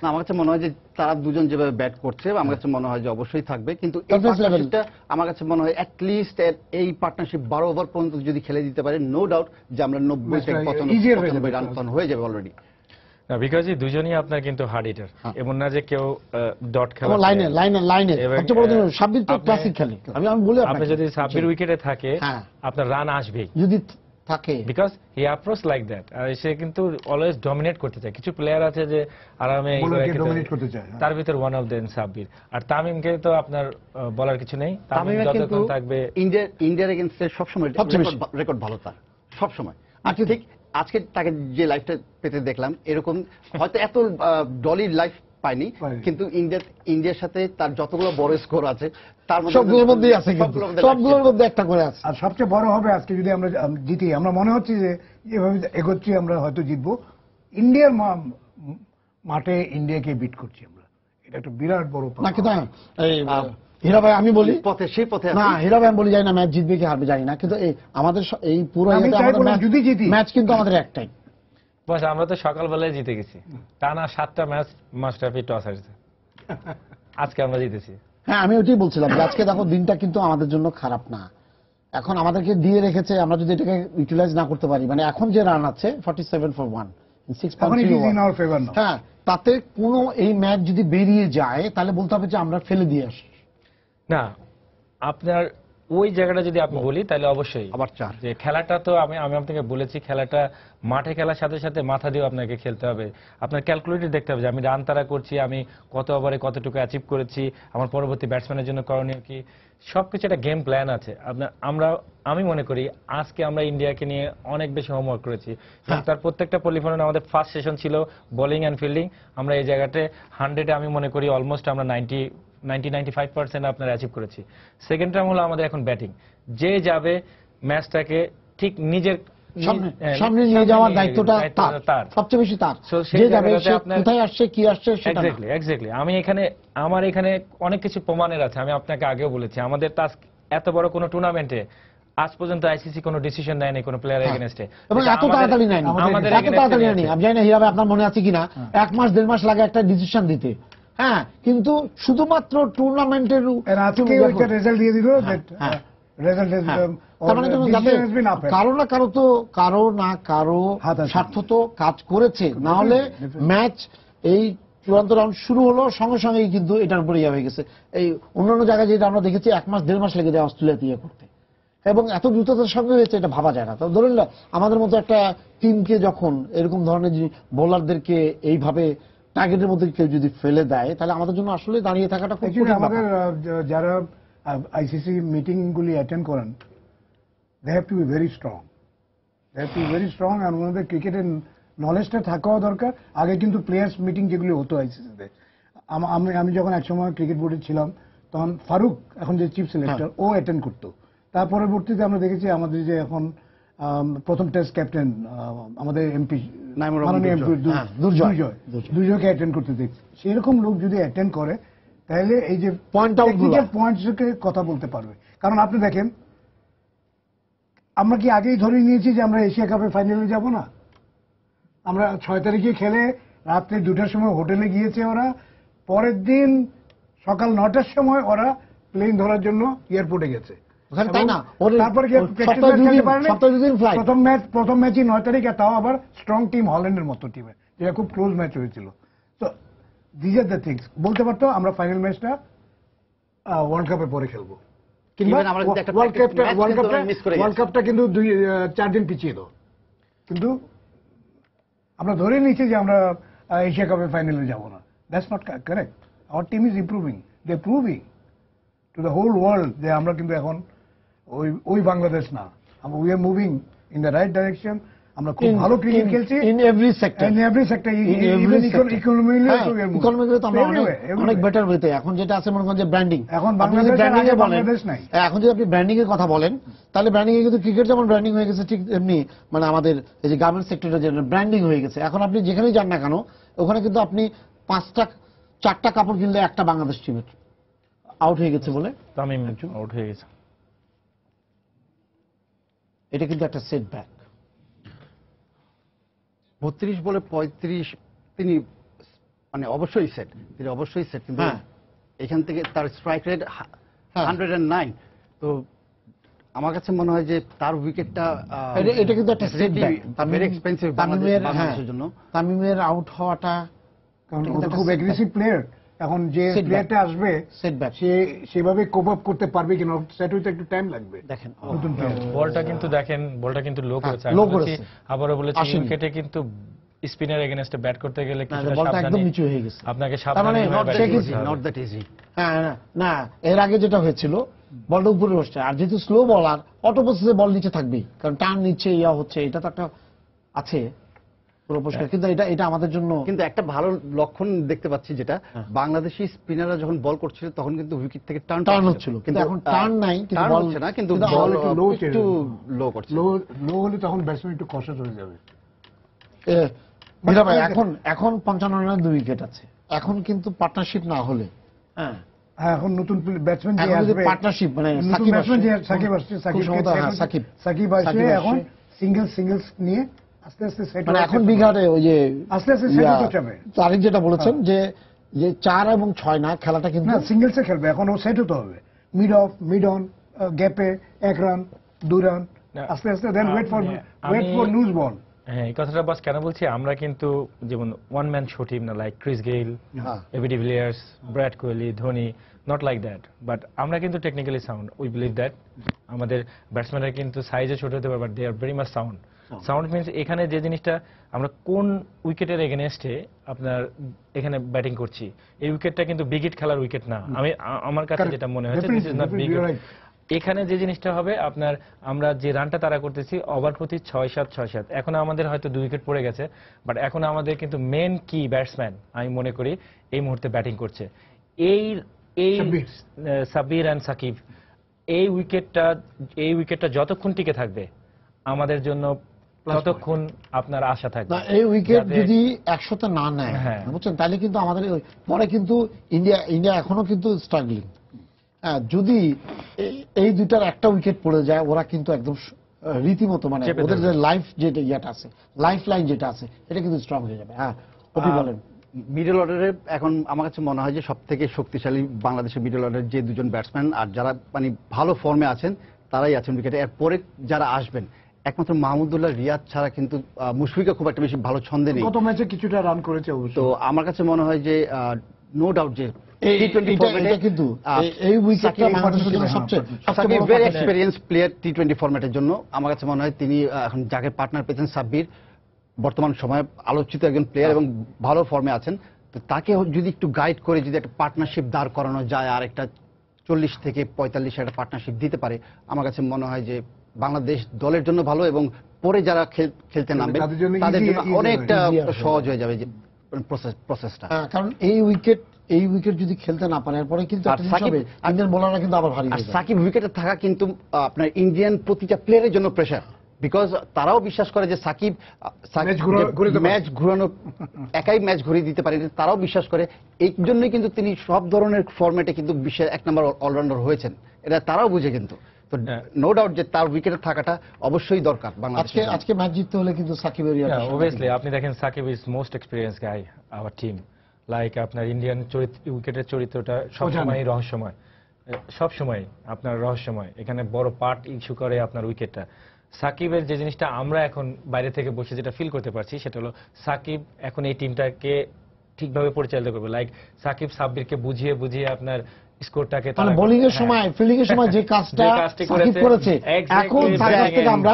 না আমার কাছে মনে হয় যে তারা দুজন যেভাবে ব্যাট করছে আমার কাছে মনে হয় যে অবশ্যই থাকবে, কিন্তু এই পার্টনারশিপটা আমার কাছে মনে হয় অ্যাটলিস্ট এই পার্টনারশিপ 12 ওভার পর্যন্ত যদি খেলে দিতে পারে নো ডাউট যে আমরা 90 থেকে 95 রান হয়ে যাবে অলরেডি। না বিকজ এই দুজনই আপনার কিন্তু হার্ড হিটার, এমন না যে কেউ ডট খেলে লাইনে সবচেয়ে বড় জিনিস সাব্বির তো ক্লাসিক খেলে। আমি বলি আপনি যদি সাব্বির উইকেটে থাকে আপনার রান আসবেই যদি থাকে, because he approach like that. আর সে কিন্তু অলওয়েজ ডমিনেট করতে চায়। কিছু প্লেয়ার আছে যে আরামে ডমিনেট করতে চায়, তার ভিতর ওয়ান অফ দেন সাব্বির। আর তামিমকে তো আপনার বলার কিছু নেই, তামিম যতক্ষণ থাকবে ইন্ডিয়ার এগেইনস্টে সবসময় রেকর্ড ভালো তার সবসময়। আর ঠিক আজকে তাকে যে লাইফটা পেতে দেখলাম এরকম হয়তো এত ডলি লাইফ পাইনি, কিন্তু ইন্ডিয়ার সাথে তার যতগুলো বড় স্কোর আছে তার মধ্যে সবগুলোর মধ্যেই আছে, সবগুলোর মধ্যে একটা করে আছে। আর সবচেয়ে বড় হবে আজকে যদি আমরা জিতি, আমরা মনে হচ্ছে যে এভাবে এগোচ্ছি আমরা হয়তো জিতবো। ইন্ডিয়ার মাঠে ইন্ডিয়াকে বিট করছি আমরা, এটা একটা বিরাট বড় না। কিন্তু হীরা ভাই আমি বলি সেই পথে না, হীরা ভাই আমি বলি জানি না ম্যাচ জিতবে কি হারবে জানি না, কিন্তু আমাদের এই পুরো যদি জিতি ম্যাচ কিন্তু আমাদের একটাই বাস। আমরা তো সকালবেলায় জিতে গেছি, টানা 7টা ম্যাচ মাস্টারফি টস হারছে, আজকে আমরা জিতেছি। হ্যাঁ আমি ওইটাই বলছিলাম যে আজকে দেখো দিনটা কিন্তু আমাদের জন্য খারাপ না। এখন আমাদেরকে দিয়ে রেখেছে, আমরা যদি এটাকে ইউটিলাইজ না করতে পারি, মানে এখন যে রান আছে 47 for 1 6.3, হ্যাঁ তাতে কোনো এই ম্যাচ যদি বেরিয়ে যায় তাহলে বলতে হবে যে আমরা ফেলে দিয়ে আসি না। আপনার ওই জায়গাটা যদি আপনি বলি তাহলে অবশ্যই আবার 4 যে খেলাটা তো আমি আপনাকে বলেছি, খেলাটা মাঠে খেলার সাথে সাথে মাথা দিয়েও আপনাকে খেলতে হবে। আপনার ক্যালকুলেটর দেখতে হবে যে আমি রান তাড়া করছি, আমি কত ওভারে কতটুকু অ্যাচিভ করেছি, আমার পরবর্তী ব্যাটসম্যানের জন্য করণীয় কি, সবকিছু একটা গেম প্ল্যান আছে। আমি মনে করি আজকে আমরা ইন্ডিয়াকে নিয়ে অনেক বেশি হোমওয়ার্ক করেছি, তার প্রত্যেকটা পলিফোনে আমাদের ফার্স্ট সেশন ছিল বোলিং অ্যান্ড ফিল্ডিং। আমরা এই জায়গাতে 100-এ আমি মনে করি অলমোস্ট আমরা 90-95% আপনার অ্যাচিভ করেছি। সেকেন্ড টাইম হলো আমাদের এখন ব্যাটিং, যে যাবে ম্যাচটাকে ঠিক নিজের সামনে নিয়ে যাওয়ার দায়িত্বটা তার, সবচেয়ে বেশি তার। যে যাবে সে কোথায় আসছে কি আসছে সেটা এক্স্যাক্টলি। আমার এখানে অনেক কিছু প্রমাণের আছে। আমি আপনাকে আগেও বলেছি আমাদের টাস্ক এত বড় কোনো টুর্নামেন্টে আজ পর্যন্ত আইসিসি কোনো ডিসিশন নেয়নি কোনো প্লেয়ারের এগেইনস্টে, এবং এত তাড়াতাড়ি নেয়নি। আমি জানি না হীরা ভাই আপনার মনে আছে কিনা, 1 মাস 1.5 মাস লাগে একটা ডিসিশন দিতে। হ্যাঁ কিন্তু শুধুমাত্র টুর্নামেন্টের আজকে রেজাল্ট দিয়ে দিল রেজাল্ট তার মানে যাতে কারো না কারো তো স্বার্থ তো কাজ করেছে, না হলে ম্যাচ এই চূড়ান্ত রাউন্ড শুরু হলো সঙ্গে সঙ্গেই কিন্তু এটার উপরে ইয়ে হয়ে গেছে। এই অন্যান্য জায়গায় যেটা আমরা দেখেছি 1 মাস 1.5 মাস লেগে যায় অস্ট্রেলিয়াতে ইয়ে করতে, এবং এত দ্রুততার সঙ্গে হয়েছে এটা ভাবা যায় না। তো ধরুন না আমাদের মতো একটা টিমকে যখন এরকম ধরনের বোলারদেরকে এইভাবে টার্গেটের মধ্যে কেউ যদি ফেলে দেয়, তাহলে আমাদের জন্য আসলে দাঁড়িয়ে থাকাটা খুব কঠিন। আমাদের যারা আইসিসি মিটিং গুলি অ্যাটেন্ড করেন, they have to be very strong, আর ওনাদের ক্রিকেটের নলেজটা থাকাও দরকার। আগে কিন্তু প্লেয়ার্স মিটিং যেগুলি হতো আইসিসিতে, আমি যখন একসময় ক্রিকেট বোর্ডে ছিলাম তখন ফারুক, এখন যে চিফ সিলেক্টর, ও অ্যাটেন্ড করতো। তার পরবর্তীতে আমরা দেখেছি আমাদের যে এখন প্রথম টেস্ট ক্যাপ্টেন আমাদের এমপি দুর্জয়কে অ্যাটেন্ড করতে দেখছি। সেরকম লোক যদি অ্যাটেন্ড করে তাহলে এই যে পয়েন্টসকে কথা বলতে পারবে। কারণ আপনি দেখেন, আমরা কি আগেই ধরে নিয়েছি যে আমরা এশিয়া কাপের ফাইনালে যাব না? আমরা 6 তারিখে খেলে রাত্রে 2টার সময় হোটেলে গিয়েছে ওরা, পরের দিন সকাল 9টার সময় ওরা প্লেন ধরার জন্য এয়ারপোর্টে গেছে। তারপরে প্রথম ম্যাচই 9 তারিখে, তাও আবার স্ট্রং টিম হল্যান্ডের মতো টিমে, যেটা খুব ক্লোজ ম্যাচ হয়েছিল। তো দিস আর দ্য থিংস। বলতে পারতো আমরা ফাইনাল ম্যাচটা ওয়ার্ল্ড কাপের পরে খেলবো, কিংবা ওয়ার্ল্ড কাপটা কিন্তু 4 দিন পিছিয়ে দাও। কিন্তু আমরা ধরে নিচ্ছি যে আমরা এশিয়া কাপের ফাইনালে যাব না। That's not correct. Our team is improving, they proving to the whole world যে আমরা কিন্তু এখন ওই বাংলাদেশ না, আমরা we are moving in the right direction. আমরা খুব ভালো ক্রিকেট খেলছি ইন এভরি সেক্টর, ইকোনমিক্যালি তো আমরা অনেক বেটার ওয়েতে। এখন যেটা আছে মনে করেন যে ব্র্যান্ডিং, এখন বাংলাদেশ নাই। এখন যদি আপনি ব্র্যান্ডিং এর কথা বলেন, তাহলে ব্র্যান্ডিং এ কিন্তু ক্রিকেট যেমন ব্র্যান্ডিং হয়ে গেছে, ঠিক এমনি মানে আমাদের এই যে গার্মেন্টস সেক্টরে যে ব্র্যান্ডিং হয়ে গেছে। এখন আপনি যেখানেই যান না কেন, ওখানে কিন্তু আপনি 4টা কাপড় কিনলে একটা বাংলাদেশ টিমের আউট হয়ে গেছে বলে তামিম আউট হয়ে গেছে। এটা কিন্তু একটা সেটব্যাক। 32 বলে 35 তিনি মানে অবশ্যই সেট, কিন্তু এখান থেকে তার স্ট্রাইক রেট 109। তো আমার কাছে মনে হয় যে তার উইকেটটা এটা কিন্তু একটা সেটব্যাক, ভেরি এক্সপেন্সিভ বাংলাদেশের জন্য। তামিমের আউট হওয়াটা, কারণ ও খুব এগ্রেসিভ প্লেয়ার। এখন যে প্লেয়ারটা আসবে সেটব্যাক, সে সেভাবে কোপ আপ করতে পারবে কিনা, সেট হইতে একটু টাইম লাগবে। দেখেন নতুন প্লেয়ার, বলটা কিন্তু লো করেছে। আবারও বলেছি উইকেটে কিন্তু স্পিনার এগেইনস্টে ব্যাট করতে গেলে বলটা একদম নিচু হয়ে গেছে, আপনাকে সাবধানে নট দ্যাট ইজি। না, এর আগে যেটা হয়েছিল বলটা উপরে বসছে, আর যেহেতু স্লো বলার অটো প্রসেসে বল নিচে থাকবেই, কারণ টার্ন নিচ্ছে ইয়া হচ্ছে, এটা তো একটা আছে পুরো পরিষ্কার। কিন্তু এটা আমাদের জন্য কিন্তু একটা ভালো লক্ষণ দেখতে পাচ্ছি, যেটা বাংলাদেশি স্পিনাররা যখন বল করছিল তখন কিন্তু উইকেট থেকে টার্ন হচ্ছিল, কিন্তু এখন টার্ন নাই, কিন্তু বল হচ্ছে না, কিন্তু বল একটু লো করছে। লো হলে তখন ব্যাটসম্যান একটু কষাস হয়ে যাবে। ভাই এখন 55 রানের 2 উইকেট আছে। এখন কিন্তু পার্টনারশিপ না হলে, এখন নতুন ব্যাটসম্যান যে আসবে, পার্টনারশিপ মানে সাকিব আসবে, এখন সিঙ্গেলস নিয়ে আস্তে আস্তে সেট, মানে এখন বিঘাটে ওই যে আস্তে আস্তে সেট হতে যাবে। তারিক যেটা বলেছেন যে 4 এবং 6 না, খেলাটা কিন্তু না সিঙ্গেলসে খেলবে। এখন ও সেট হতে হবে, মিড অন গ্যাপে 1 রান 2 রান, আস্তে আস্তে then wait for loose ball. হ্যাঁ, এই কথাটা বাস কেন বলছি, আমরা কিন্তু যেমন ওয়ান ম্যান শো টিম না, like Chris Gayle, AB de Villiers, Virat Kohli, Dhoni, not like that. But আমরা কিন্তু technically sound, we believe that. আমাদের ব্যাটসম্যানরা কিন্তু সাইজে ছোট হতে পারে, but they are very much sound. Sound means এখানে যে জিনিসটা আমরা কোন উইকেটের এগেনস্টে আপনার এখানে ব্যাটিং করছি, এই উইকেটটা কিন্তু বিগ হিট খেলার উইকেট না। আমার কাছে যেটা মনে হচ্ছে, this is not big hit. এখানে যে জিনিসটা হবে আপনার, আমরা যে রানটা তারা করতেছি ওভার প্রতি 6-7, এখন আমাদের হয়তো 2 উইকেট পড়ে গেছে, বাট এখন আমাদের কিন্তু মেন কি ব্যাটসম্যান আমি মনে করি এই মুহূর্তে ব্যাটিং করছে, এই সাব্বির এন্ড সাকিব। এই উইকেটটা যতক্ষণ টিকে থাকবে আমাদের জন্য ততক্ষণ আপনার আশা থাকবে। এই উইকেট যদি 100তে না নেয়, বুঝছেন, তাহলে কিন্তু আমাদের পরে কিন্তু ইন্ডিয়া এখনো কিন্তু স্ট্রাগলিং। যদি এই দুইটার একটা উইকেট পড়ে যায়, ওরা কিন্তু একদম রীতিমতো মানে ওদের যে লাইফ যেটা ইয়েটা আছে, লাইফ লাইন যেটা আছে, এটা কিন্তু স্ট্রং হয়ে যাবে। আপনি বলেন মিডল অর্ডারে এখন আমার কাছে মনে হয় যে সব থেকে শক্তিশালী বাংলাদেশের মিডল অর্ডারের যে 2জন ব্যাটসম্যান আর যারা মানে ভালো ফর্মে আছেন, তারাই আছেন উইকেটে। এরপরে যারা আসবেন একমাত্র মাহমুদুল্লাহ রিয়াদ ছাড়া কিন্তু মুশফিকও খুব একটা বেশি ভালো ছন্দে নেই। গত ম্যাচে কিছুটা রান করেছে অবশ্য। তো আমার কাছে মনে হয় যে নো ডাউট যে ভেরি এক্সপেরিয়েন্স প্লেয়ার টি-20 ফরম্যাটের জন্য। আমার কাছে মনে হয় তিনি এখন যাকে পার্টনার পেয়েছেন সাব্বির, বর্তমান সময়ে আলোচিত একজন প্লেয়ার এবং ভালো ফর্মে আছেন। তো তাকে যদি একটু গাইড করে যদি একটা পার্টনারশিপ দাঁড় করানো যায়, আর একটা 40 থেকে 45 একটা পার্টনারশিপ দিতে পারে, আমার কাছে মনে হয় যে বাংলাদেশ দলের জন্য ভালো এবং পরে যারা খেলতে নামবে তাদের জন্য অনেকটা সহজ হয়ে যাবে যে প্রসেসটা। কারণ এই উইকেট যদি খেলতে না পারে এরপরে কিন্তু ইন্ডিয়ান বোলাররা কিন্তু আবার ভারী। আর সাকিব উইকেটে থাকা কিন্তু আপনার ইন্ডিয়ান প্রতিটা প্লেয়ারের জন্য প্রেশার, বিকজ তারাও বিশ্বাস করে যে সাকিব ম্যাচ ঘুরানো, একাই ম্যাচ ঘুরিয়ে দিতে পারে, তারাও বিশ্বাস করে। এই জন্যই কিন্তু তিনি সব ধরনের ফরম্যাটে কিন্তু বিশ্বের 1 নম্বর অলরাউন্ডার হয়েছেন, এটা তারাও বুঝে। কিন্তু তো নো ডাউট যে তার উইকেটে থাকাটা অবশ্যই দরকার বাংলাদেশে। আজকে ম্যাচ জিততে হলে কিন্তু সাকিবের অবভিয়াসলি আপনি দেখেন Shakib is most experience guy our team. Like আপনার ইন্ডিয়ান উইকেটের চরিত্রটা সবসময় রহস্যময়, সবসময় আপনার রহস্যময়। এখানে বড় পার্ট ইস্যু করে আপনার উইকেটটা। সাকিবের যে জিনিসটা আমরা এখন বাইরে থেকে বসে যেটা ফিল করতে পারছি সেটা হলো সাকিব এখন এই টিমটাকে ঠিকভাবে পরিচালিত করবে। লাইক সাকিব সাব্বিরকে বুঝিয়ে বুঝিয়ে আপনার স্কোরটাকে বোলিং এর সময়, ফিল্ডিং এর সময় যে কাজটা সাকিব করেছে, এখন তার কাছ থেকে আমরা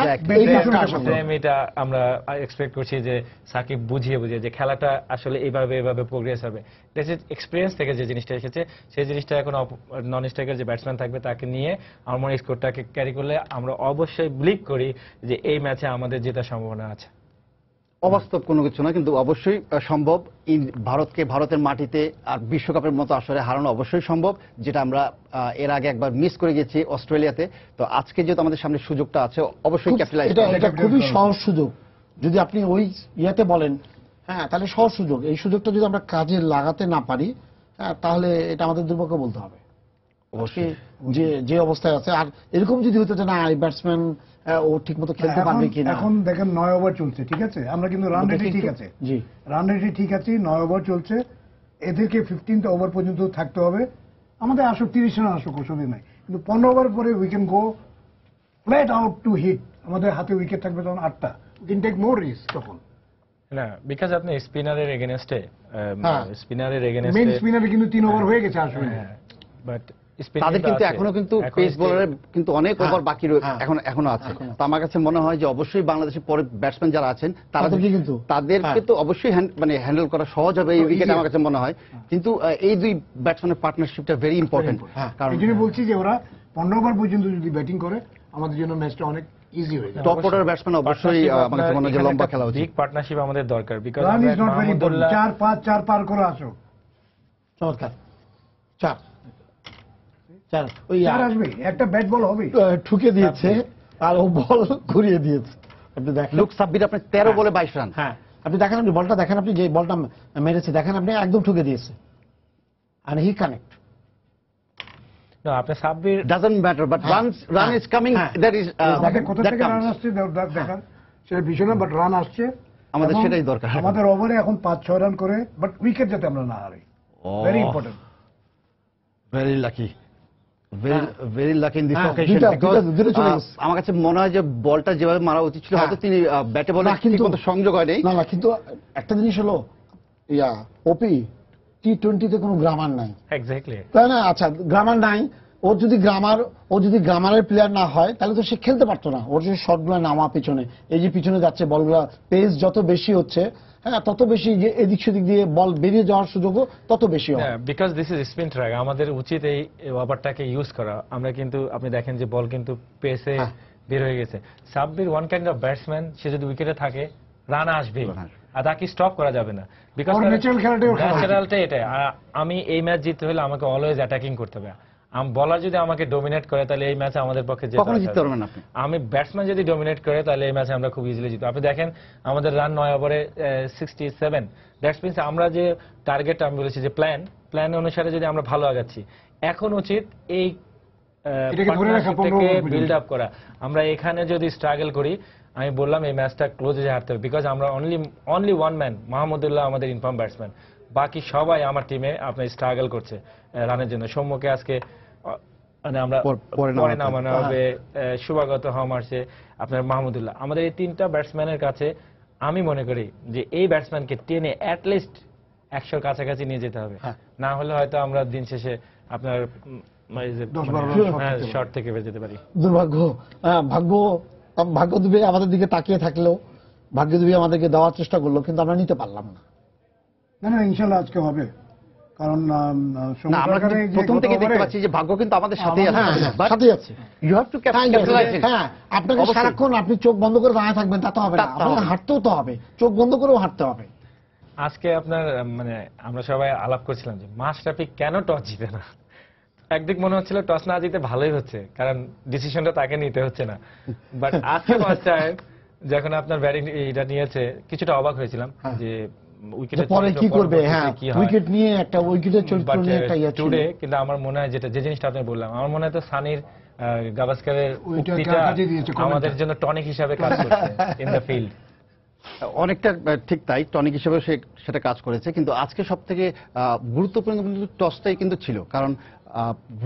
এটা আমরা এক্সপেক্ট করছি যে সাকিব বুঝিয়ে যে খেলাটা আসলে এইভাবে প্রোগ্রেস হবে। এক্সপিরিয়েন্স থেকে যে জিনিসটা এসেছে সেই জিনিসটা এখন নন স্ট্রাইকার যে ব্যাটসম্যান থাকবে তাকে নিয়ে আমার স্কোরটাকে ক্যারি করলে আমরা অবশ্যই বিলিভ করি যে এই ম্যাচে আমাদের জেতার সম্ভাবনা আছে। অবাস্তব কোনো কিছু না, কিন্তু অবশ্যই সম্ভব। ভারতকে ভারতের মাটিতে আর বিশ্বকাপের মতো আসলে হারানো অবশ্যই সম্ভব, যেটা আমরা এর আগে একবার মিস করে গেছি অস্ট্রেলিয়াতে। তো আজকে যেহেতু আমাদের সামনে সুযোগটা আছে, অবশ্যই ক্যাপিটালাইজ করতে। এটা খুবই সহজ সুযোগ, যদি আপনি ওই ইয়াতে বলেন, হ্যাঁ তাহলে সহজ সুযোগ। এই সুযোগটা যদি আমরা কাজে লাগাতে না পারি, হ্যাঁ তাহলে এটা আমাদের দুর্ভাগ্য বলতে হবে অবশ্যই, যে অবস্থায় আছে। আর এরকম যদি হতো যে না এই ব্যাটসম্যান ও ঠিক মতো খেলতে পারবে কিনা। এখন দেখেন 9 ওভার চলছে, ঠিক আছে, আমরা কিন্তু রান রেটে ঠিক আছে, জি রান রেটে ঠিক আছে, 9 ওভার চলছে, এদেরকে 15th ওভার পর্যন্ত থাকতে হবে। আমাদের 30 রান আসুক, অসুবিধা নাই, কিন্তু 15 ওভার পরে we can go flat out to hit. আমাদের হাতে উইকেট থাকবে তখন 8টা, we can take more risk তখন। না, বিকজ আপনি স্পিনারের এগেইনস্টে মেইন স্পিনারে কিন্তু 3 ওভার হয়ে গেছে আসলে, বাট তাদের কিন্তু এখনো কিন্তু পেস বোলারের কিন্তু অনেক ওভার বাকি এখনো আছে। তো আমার কাছে মনে হয় যে অবশ্যই বাংলাদেশের পরে ব্যাটসম্যান যারা আছেন তাদেরকে তো অবশ্যই মানে হ্যান্ডেল করা সহজ হবে এই উইকেট, আমার কাছে মনে হয়। কিন্তু এই দুই ব্যাটসম্যানের পার্টনারশিপটা ভেরি ইম্পর্টেন্ট। কারণ এই জন্য বলছি যে ওরা 15 ওভার পর্যন্ত যদি ব্যাটিং করে আমাদের জন্য ম্যাচটা অনেক ইজি হয়ে যায়। টপ অর্ডার ব্যাটসম্যান অবশ্যই আমার কাছে মনে হয় যে লম্বা খেলা উচিত। বিগ পার্টনারশিপ আমাদের দরকার, because run is not very important. 4 পার করে আসো, চমৎকার। 4 আসবে, একটা ব্যাট বল হবে, ঠুকে দিয়েছে আর ও বল ঘুরিয়ে দিয়েছে। আপনি দেখেন লুক সাব্বির আপনি 13 বলে 22 রান। হ্যাঁ আপনি দেখেন, আপনি বলটা দেখেন, আপনি যে বলটা মেরেছে দেখেন, আপনি একদম ঠুকে দিয়েছে। আর হি কানেক্ট। না, আপনি Sabbir doesn't matter, but run is coming, that is কোথা থেকে রান আসছে দেখার সেটা বিষয় না, বাট রান আসছে, আমাদের সেটাই দরকার। আমাদের ওভারে এখন 5-6 রান করে, বাট উইকেট যাতে আমরা না হারাই, very important. Very lucky, very lucky in this occasion. আমার কাছে মনে হয় যে বলটা যেভাবে মারা উচিত ছিল, হয়তো তিনি ব্যাটে বলে ঠিকমতো সংযোগ হয় নাই। না, কিন্তু একটা জিনিস হলো ওপি টি-20তে কোনো গ্রামার নাই, এক্স্যাক্টলি তাই না? আচ্ছা, গ্রামার নাই, ওর যদি গ্রামারের প্লেয়ার না হয় তাহলে তো সে খেলতে পারতো না। ওর যে শটগুলো নামা পিছনে, এই যে পিছনে যাচ্ছে বলগুলা, পেস যত বেশি হচ্ছে, হ্যাঁ তত বেশি এদিক সেদিক দিয়ে বল বেরিয়ে যাওয়ার সুযোগও তত বেশি হয়। Because this is spin track, আমাদের উচিত এই ওভারটাকে ইউজ করা। আমরা কিন্তু আপনি দেখেন যে বল কিন্তু পেসে বের হয়ে গেছে। Sabbir one kind of batsman, সে যদি উইকেটে থাকে রান আসবে আর তাকে স্টপ করা যাবে না, বিকজ ন্যাচারালটা এটা। আমি এই ম্যাচ জিততে হলে আমাকে অলওয়েজ অ্যাটাকিং করতে হবে। বলার যদি আমাকে ডোমিনেট করে তাহলে এই ম্যাচে আমাদের পক্ষে জিততে পারবে না। আমি ব্যাটসম্যান যদি ডোমিনেট করে তাহলে এই ম্যাচে আমরা খুব ইজিলি জিতবো। আপনি দেখেন আমাদের রান 9 ওভারে 67, দ্যাটস মিনস আমরা যে টার্গেট আমি বলেছি যে প্ল্যান অনুসারে যদি আমরা ভালো আগাচ্ছি, এখন উচিত এই বিল্ড আপ করা। আমরা এখানে যদি স্ট্রাগল করি, আমি বললাম এই ম্যাচটা ক্লোজে হারতে হবে, বিকজ আমরা অনলি ওয়ান ম্যান, মাহমুদুল্লাহ আমাদের ইনফর্ম ব্যাটসম্যান, বাকি সবাই আমার টিমে আপনার স্ট্রাগল করছে রানের জন্য। সৌম্যকে আজকে মানে আমরা পরে পরে নামানো হবে, শুভাগত হম আসছে, আপনার মাহমুদুল্লাহ। আমাদের এই তিনটা ব্যাটসম্যানের কাছে আমি মনে করি যে এই ব্যাটসম্যানকে টেনে অ্যাটলিস্ট 100-র কাছাকাছি নিয়ে যেতে হবে, না হলে হয়তো আমরা দিন শেষে আপনার শর্ট থেকে বেঁচে যেতে পারি। দুর্ভাগ্য, ভাগ্য দিবে আমাদের দিকে তাকিয়ে থাকলেও, ভাগ্য দিবে আমাদেরকে দেওয়ার চেষ্টা করলো, কিন্তু আমরা নিতে পারলাম না। না ইনশাল্লাহ আজকে হবে, কারণ আমরা প্রথম থেকে দেখতে পাচ্ছি যে ভাগ্য কিন্তু আমাদের সাথেই আছে। সাথেই আছে। You have to capitalise. হ্যাঁ, আপনাকে সারাক্ষণ আপনি চোখ বন্ধ করে দাঁড়িয়ে থাকবেন তা তো হবে না, আপনাকে হাঁটতেও তো হবে, চোখ বন্ধ করেও হাঁটতে হবে। আজকে আপনার মানে আমরা সবাই আলাপ করছিলাম যে মাশরাফি কেন টস জিতে না। একদিক মনে হচ্ছিল টস না জিতে ভালোই হচ্ছে, কারণ ডিসিশনটা তাকে নিতে হচ্ছে না। বাট আজকে মাস্টার যখন আপনার ব্যাটিং এটা নিয়েছে, কিছুটা অবাক হয়েছিলাম যে উইকেটে পরে কি করবে। হ্যাঁ, উইকেট নিয়ে একটা উইকেটের চরিত্র নিয়ে একটা ইয়ে ছিল। কিন্তু আমার মনে হয় যে জিনিসটা আপনি বললাম, আমার মনে হয় তো সানির গাভাস্কারের উক্তিটা আমাদের জন্য টনিক হিসাবে কাজ করছে ইন দ্য ফিল্ড। অনেকটা ঠিক তাই, টনিক হিসেবে সেটা কাজ করেছে। কিন্তু আজকে সব থেকে গুরুত্বপূর্ণ কিন্তু টসটাই কিন্তু ছিল, কারণ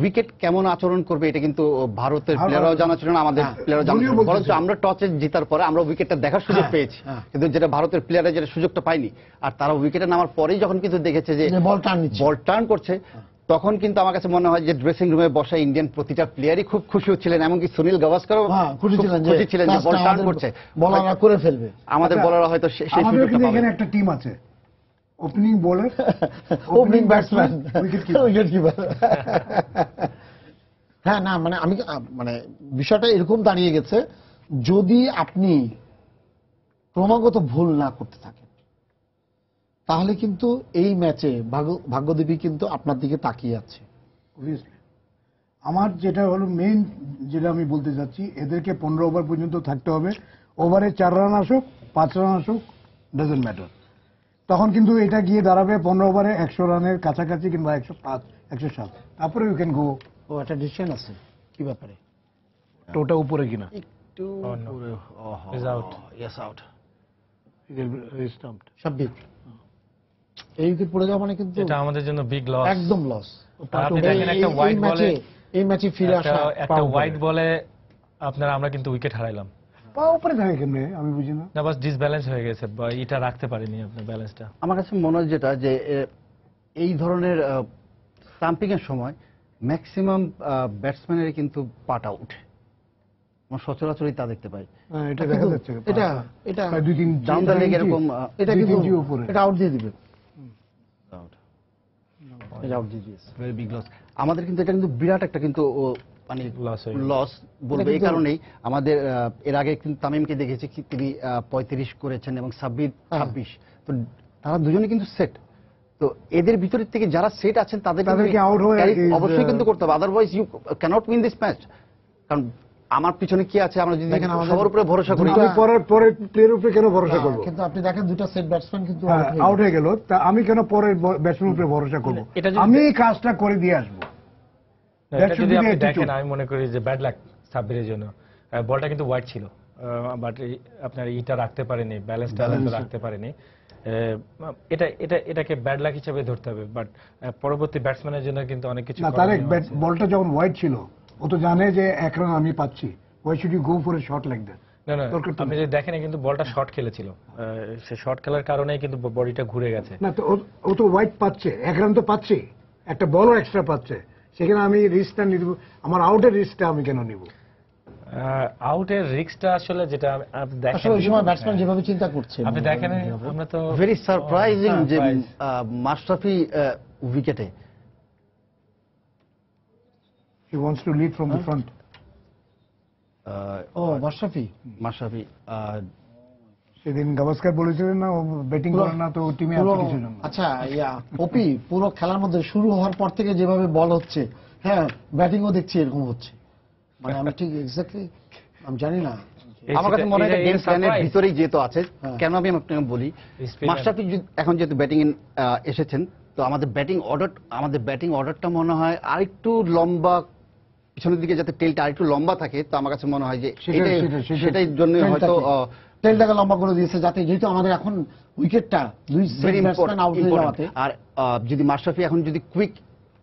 উইকেট কেমন আচরণ করবে এটা কিন্তু ভারতের প্লেয়াররাও জানা ছিল না, আমাদের প্লেয়াররাও জানা ছিল না। বরঞ্চ আমরা টসে জেতার পরে আমরা উইকেটটা দেখার সুযোগ পেয়েছি, কিন্তু যেটা ভারতের প্লেয়াররা যেটা সুযোগটা পায়নি। আর তারা উইকেটে নামার পরেই যখন কিন্তু দেখেছে যে বল টার্ন করছে, তখন কিন্তু আমার কাছে মনে হয় যে ড্রেসিং রুমে বসা ইন্ডিয়ান প্রতিটা প্লেয়ারই খুব খুশি হচ্ছিলেন, এমনকি সুনীল গাভাস্কারও খুশি ছিলেন যে বল টার্ন করছে, বলাররা করে ফেলবে। আমাদের বলাররা হয়তো সেই সুযোগটা পাবে। এখানে একটা টিম আছে, opening bowler, opening batsman, wicket keeper. হ্যাঁ, না মানে আমি মানে বিষয়টা এরকম দাঁড়িয়ে গেছে, যদি আপনি ক্রমাগত ভুল না করতে থাকেন তাহলে কিন্তু এই ম্যাচে ভাগ্যদেবী কিন্তু আপনার দিকে তাকিয়ে আছে। আমার যেটা হলো মেইন, যেটা আমি বলতে চাচ্ছি, এদেরকে 15 ওভার পর্যন্ত থাকতে হবে। ওভারে 4 রান আসুক, 5 রান আসুক, ডাজন্ট ম্যাটার। তখন কিন্তু এটা গিয়ে দাঁড়াবে 15 ওভারে 100 রানের কাছাকাছি কিংবা 105, 107। তারপরে ইউ ক্যান গো। ও একটা ডিসিশন আছে কি ব্যাপারে? টোটা উপরে কিনা একটু is out, yes out, Sabbir এই উইকেট পড়ে যাওয়া মানে কিন্তু এটা আমাদের জন্য বিগ লস, একদম লস। আপনি দেখেন একটা হোয়াইট বলে, এই ম্যাচে ফিরে আসা, একটা হোয়াইট বলে আপনার আমরা কিন্তু উইকেট হারাইলাম। পা উপরে থাকে কেমনে আমি বুঝি না। না, বাস ডিসব্যালেন্স হয়ে গেছে, বা এটা রাখতে পারিনি আপনার ব্যালেন্সটা। আমার কাছে মনে হয় যেটা যে এই ধরনের স্টাম্পিং এর সময় ম্যাক্সিমাম ব্যাটসম্যানের কিন্তু পাটা উঠে, আমরা সচরাচরই তা দেখতে পাই। এটা দেখা যাচ্ছে, এটা 2-3 ডাউন দ্য লেগ এরকম, এটা কিন্তু উপরে, এটা আউট দিয়ে দিবে, আউট, এটা আউট দিয়ে দিয়েছে। Very big loss. আমাদের কিন্তু এটা কিন্তু বিরাট একটা কিন্তু মানে লস বলবো। এই কারণেই আমাদের এর আগে কিন্তু তামিমকে দেখেছি কি তিনি 35 করেছেন এবং সাব্বির 26, তো তারা দুজনে কিন্তু সেট। তো এদের ভিতরের থেকে যারা সেট আছেন তাদেরকে আউট হয়ে অবশ্যই কিন্তু করতে হবে, otherwise you cannot win this match. কারণ আমার পিছনে কি আছে আমরা যদি সবার উপরে ভরসা করি, পরের প্লেয়ারের উপরে কেন ভরসা করব? কিন্তু আপনি দেখেন দুটো সেট ব্যাটসম্যান কিন্তু আউট হয়ে গেল, তা আমি কেন পরের ব্যাটসম্যানের উপরে ভরসা করব? আমি এই কাজটা করে দিয়ে আসবো। এটা যদি আপনি দেখেন, আমি মনে করি যে ব্যাড লাক সাব্বিরের জন্য। বলটা কিন্তু ওয়াইড ছিল, বাট আপনার ইটা রাখতে পারেনি, ব্যালেন্সটা রাখতে পারেনি। এটাকে ব্যাড লাক হিসেবে ধরতে হবে, বাট পরবর্তী ব্যাটসম্যানের জন্য কিন্তু অনেক কিছু। বলটা যখন ওয়াইড ছিল, ও তো জানে যে 1 রান আমি পাচ্ছি, why should you go for a shot like that? না, আপনি যদি দেখেন কিন্তু বলটা শর্ট খেলেছিল, সে শর্ট খেলার কারণেই কিন্তু বডিটা ঘুরে গেছে। না, তো ও তো ওয়াইড পাচ্ছে, 1 রান তো পাচ্ছে, একটা বলও এক্সট্রা পাচ্ছে, সেখানে আমি রিস্কটা নিব, আমার আউটের রিস্কটা আমি কেন নিব? আউটের রিস্কটা আসলে যেটা আপনি দেখেন, আসলে ওই সময় ব্যাটসম্যান যেভাবে চিন্তা করছে, আপনি দেখেন আমরা তো ভেরি সারপ্রাইজিং যে মাশরাফি উইকেটে he wants to lead from the front. Mashrafe সেদিন গাভাস্কার বলেছিলেন না ও ব্যাটিং করে না, তো টিমে আছে কিছু জন্য। আচ্ছা, ওপি পুরো খেলার মধ্যে শুরু হওয়ার পর থেকে যেভাবে বল হচ্ছে, হ্যাঁ ব্যাটিংও দেখছি এরকম হচ্ছে, মানে আমি ঠিক এক্স্যাক্টলি আমি জানি না। আমার কাছে মনে হয় গেম প্ল্যানের ভিতরেই যেহেতু আছে, কেন আমি আপনাকে বলি, মাশরাফি এখন যেহেতু ব্যাটিং এসেছেন, তো আমাদের ব্যাটিং অর্ডারটা মনে হয় আরেকটু লম্বা, পিছনের দিকে যাতে টেলটা আরেকটু লম্বা থাকে। তো আমার কাছে মনে হয় যে সেটাই জন্য হয়তো টেলটাকে লম্বা করে দিয়েছে, যাতে যেহেতু আমাদের এখন উইকেটটা দুই ব্যাটসম্যান আউট হয়ে যাওয়াতে। আর যদি মাশরাফি এখন যদি কুইক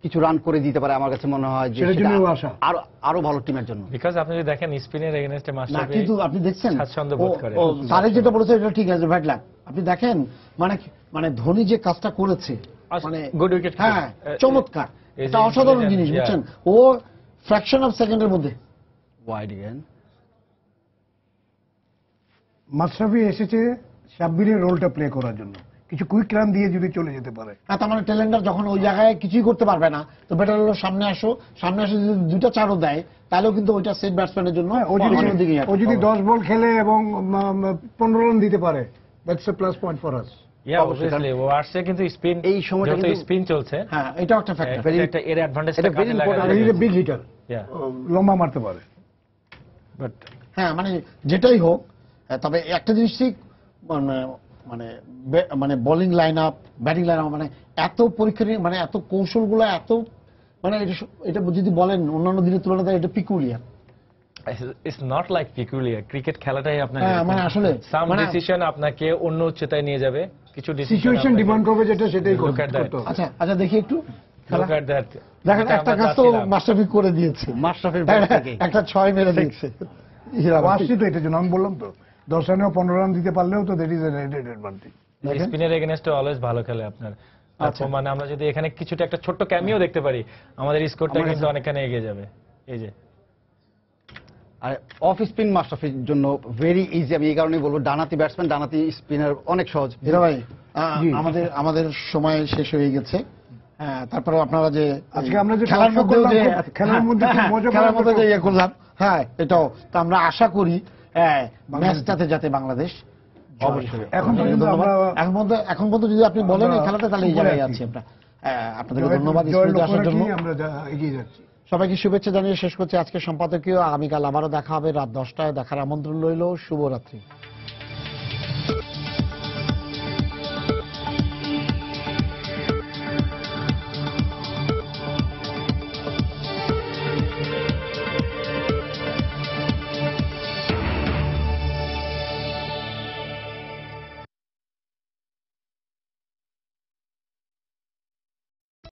কিছু রান করে দিতে পারে আমার কাছে মনে হয় যে সেটার সেটা জন্যও আশা। আরো ভালো টিমের জন্য। বিকজ আপনি যদি দেখেন স্পিনের এগেইনস্টে না মাশরাফি কিন্তু আপনি দেখছেন স্বাচ্ছন্দ্য বোধ করে। তারে যেটা বলেছে এটা ঠিক আছে, ব্যাড লাক। আপনি দেখেন মানে ধোনি যে কাজটা করেছে, মানে গুড উইকেট, হ্যাঁ চমৎকার, এই যে এটা অসাধারণ intelligent, জিনিস, yeah. বুঝছেন? ও ফ্র্যাকশন অফ সেকেন্ডের মধ্যে ওয়াইড গেন। মাশরাফি এসেছে সাব্বিরের রোলটা প্লে করার জন্য, কিছু কুইক রান দিয়ে যদি চলে যেতে পারে। তার মানে টেলেন্ডার যখন ওই জায়গায় কিছুই করতে পারবে না, তো বেটার হলো সামনে আসো যদি দুইটা চারও দেয় তাহলেও কিন্তু ওইটা সেট ব্যাটসম্যানের জন্য অনেক দিকে ও যদি 10 বল খেলে এবং 15 রান দিতে পারে, that's a plus point for us. Obviously ও আসছে কিন্তু স্পিন, এই সময়টা যত কিন্তু স্পিন চলছে, হ্যাঁ এটাও একটা ফ্যাক্টর। একটা এর অ্যাডভান্টেজটা এটা very কাজে important. লাগাতে ইজ এ বিগ হিটার, লম্বা মারতে পারে। বাট হ্যাঁ মানে যেটাই হোক, তবে একটা জিনিস ঠিক, মানে bowling line up, batting line up, মানে এত পরীক্ষা নিয়ে, মানে এত কৌশলগুলো, এত মানে এটা যদি বলেন অন্যান্য দিনের তুলনায় এটা peculiar. It's not like peculiar, cricket খেলাটাই আপনার মানে আসলে সাম ডিসিশন আপনাকে অন্য উচ্চতায় নিয়ে যাবে, কিছু সিচুয়েশন ডিমান্ড করবে যেটা, সেটাই Look at that. করতে হবে। আচ্ছা দেখি একটু খেলা। Look at that. দেখেন এটা একটা আমরা কাজ তো চাচ্ছিলাম। মাশরাফি করে দিয়েছে, মাশরাফির ব্যাট থেকে একটা 6 মেরে দিচ্ছে। ও আসছে তো এটার জন্য, আমি বললাম তো 10 রানেও 15 রান দিতে পারলেও তো that is a added advantage. স্পিনের এগেইনস্টে অলওয়েজ ভালো খেলে আপনার। আচ্ছা। মানে আমরা যদি এখানে কিছুটা একটা ছোট্ট ক্যামিও দেখতে পারি, আমাদের স্কোরটা কিন্তু অনেকখানি এগিয়ে যাবে। এই যে আর অফ স্পিন মাশরাফির জন্য ভেরি ইজি, আমি এই কারণেই বলবো ডানাতি ব্যাটসম্যান, ডানাতি স্পিনার অনেক সহজ। হীরা ভাই, আমাদের সময় শেষ হয়ে গেছে। হ্যাঁ, তারপরে আপনারা যে আজকে আমরা যে খেলার মধ্যে খেলার মধ্যে খুব মজা খেলার মধ্যে যে ইয়ে করলাম, হ্যাঁ এটাও তো আমরা আশা করি ম্যাচটাতে যাতে বাংলাদেশ অবশ্যই। এখন পর্যন্ত যদি আপনি বলেন এই খেলাতে, তাহলে এই জায়গায় আছি আমরা। আপনাদেরকে ধন্যবাদ স্টুডিওতে আসার জন্য। আমরা এগিয়ে যাচ্ছি। সবাইকে শুভেচ্ছা জানিয়ে শেষ করছি আজকে সম্পাদকীয়। আগামীকাল আবারও দেখা হবে রাত 10টায়, দেখার আমন্ত্রণ রইল। শুভরাত্রি।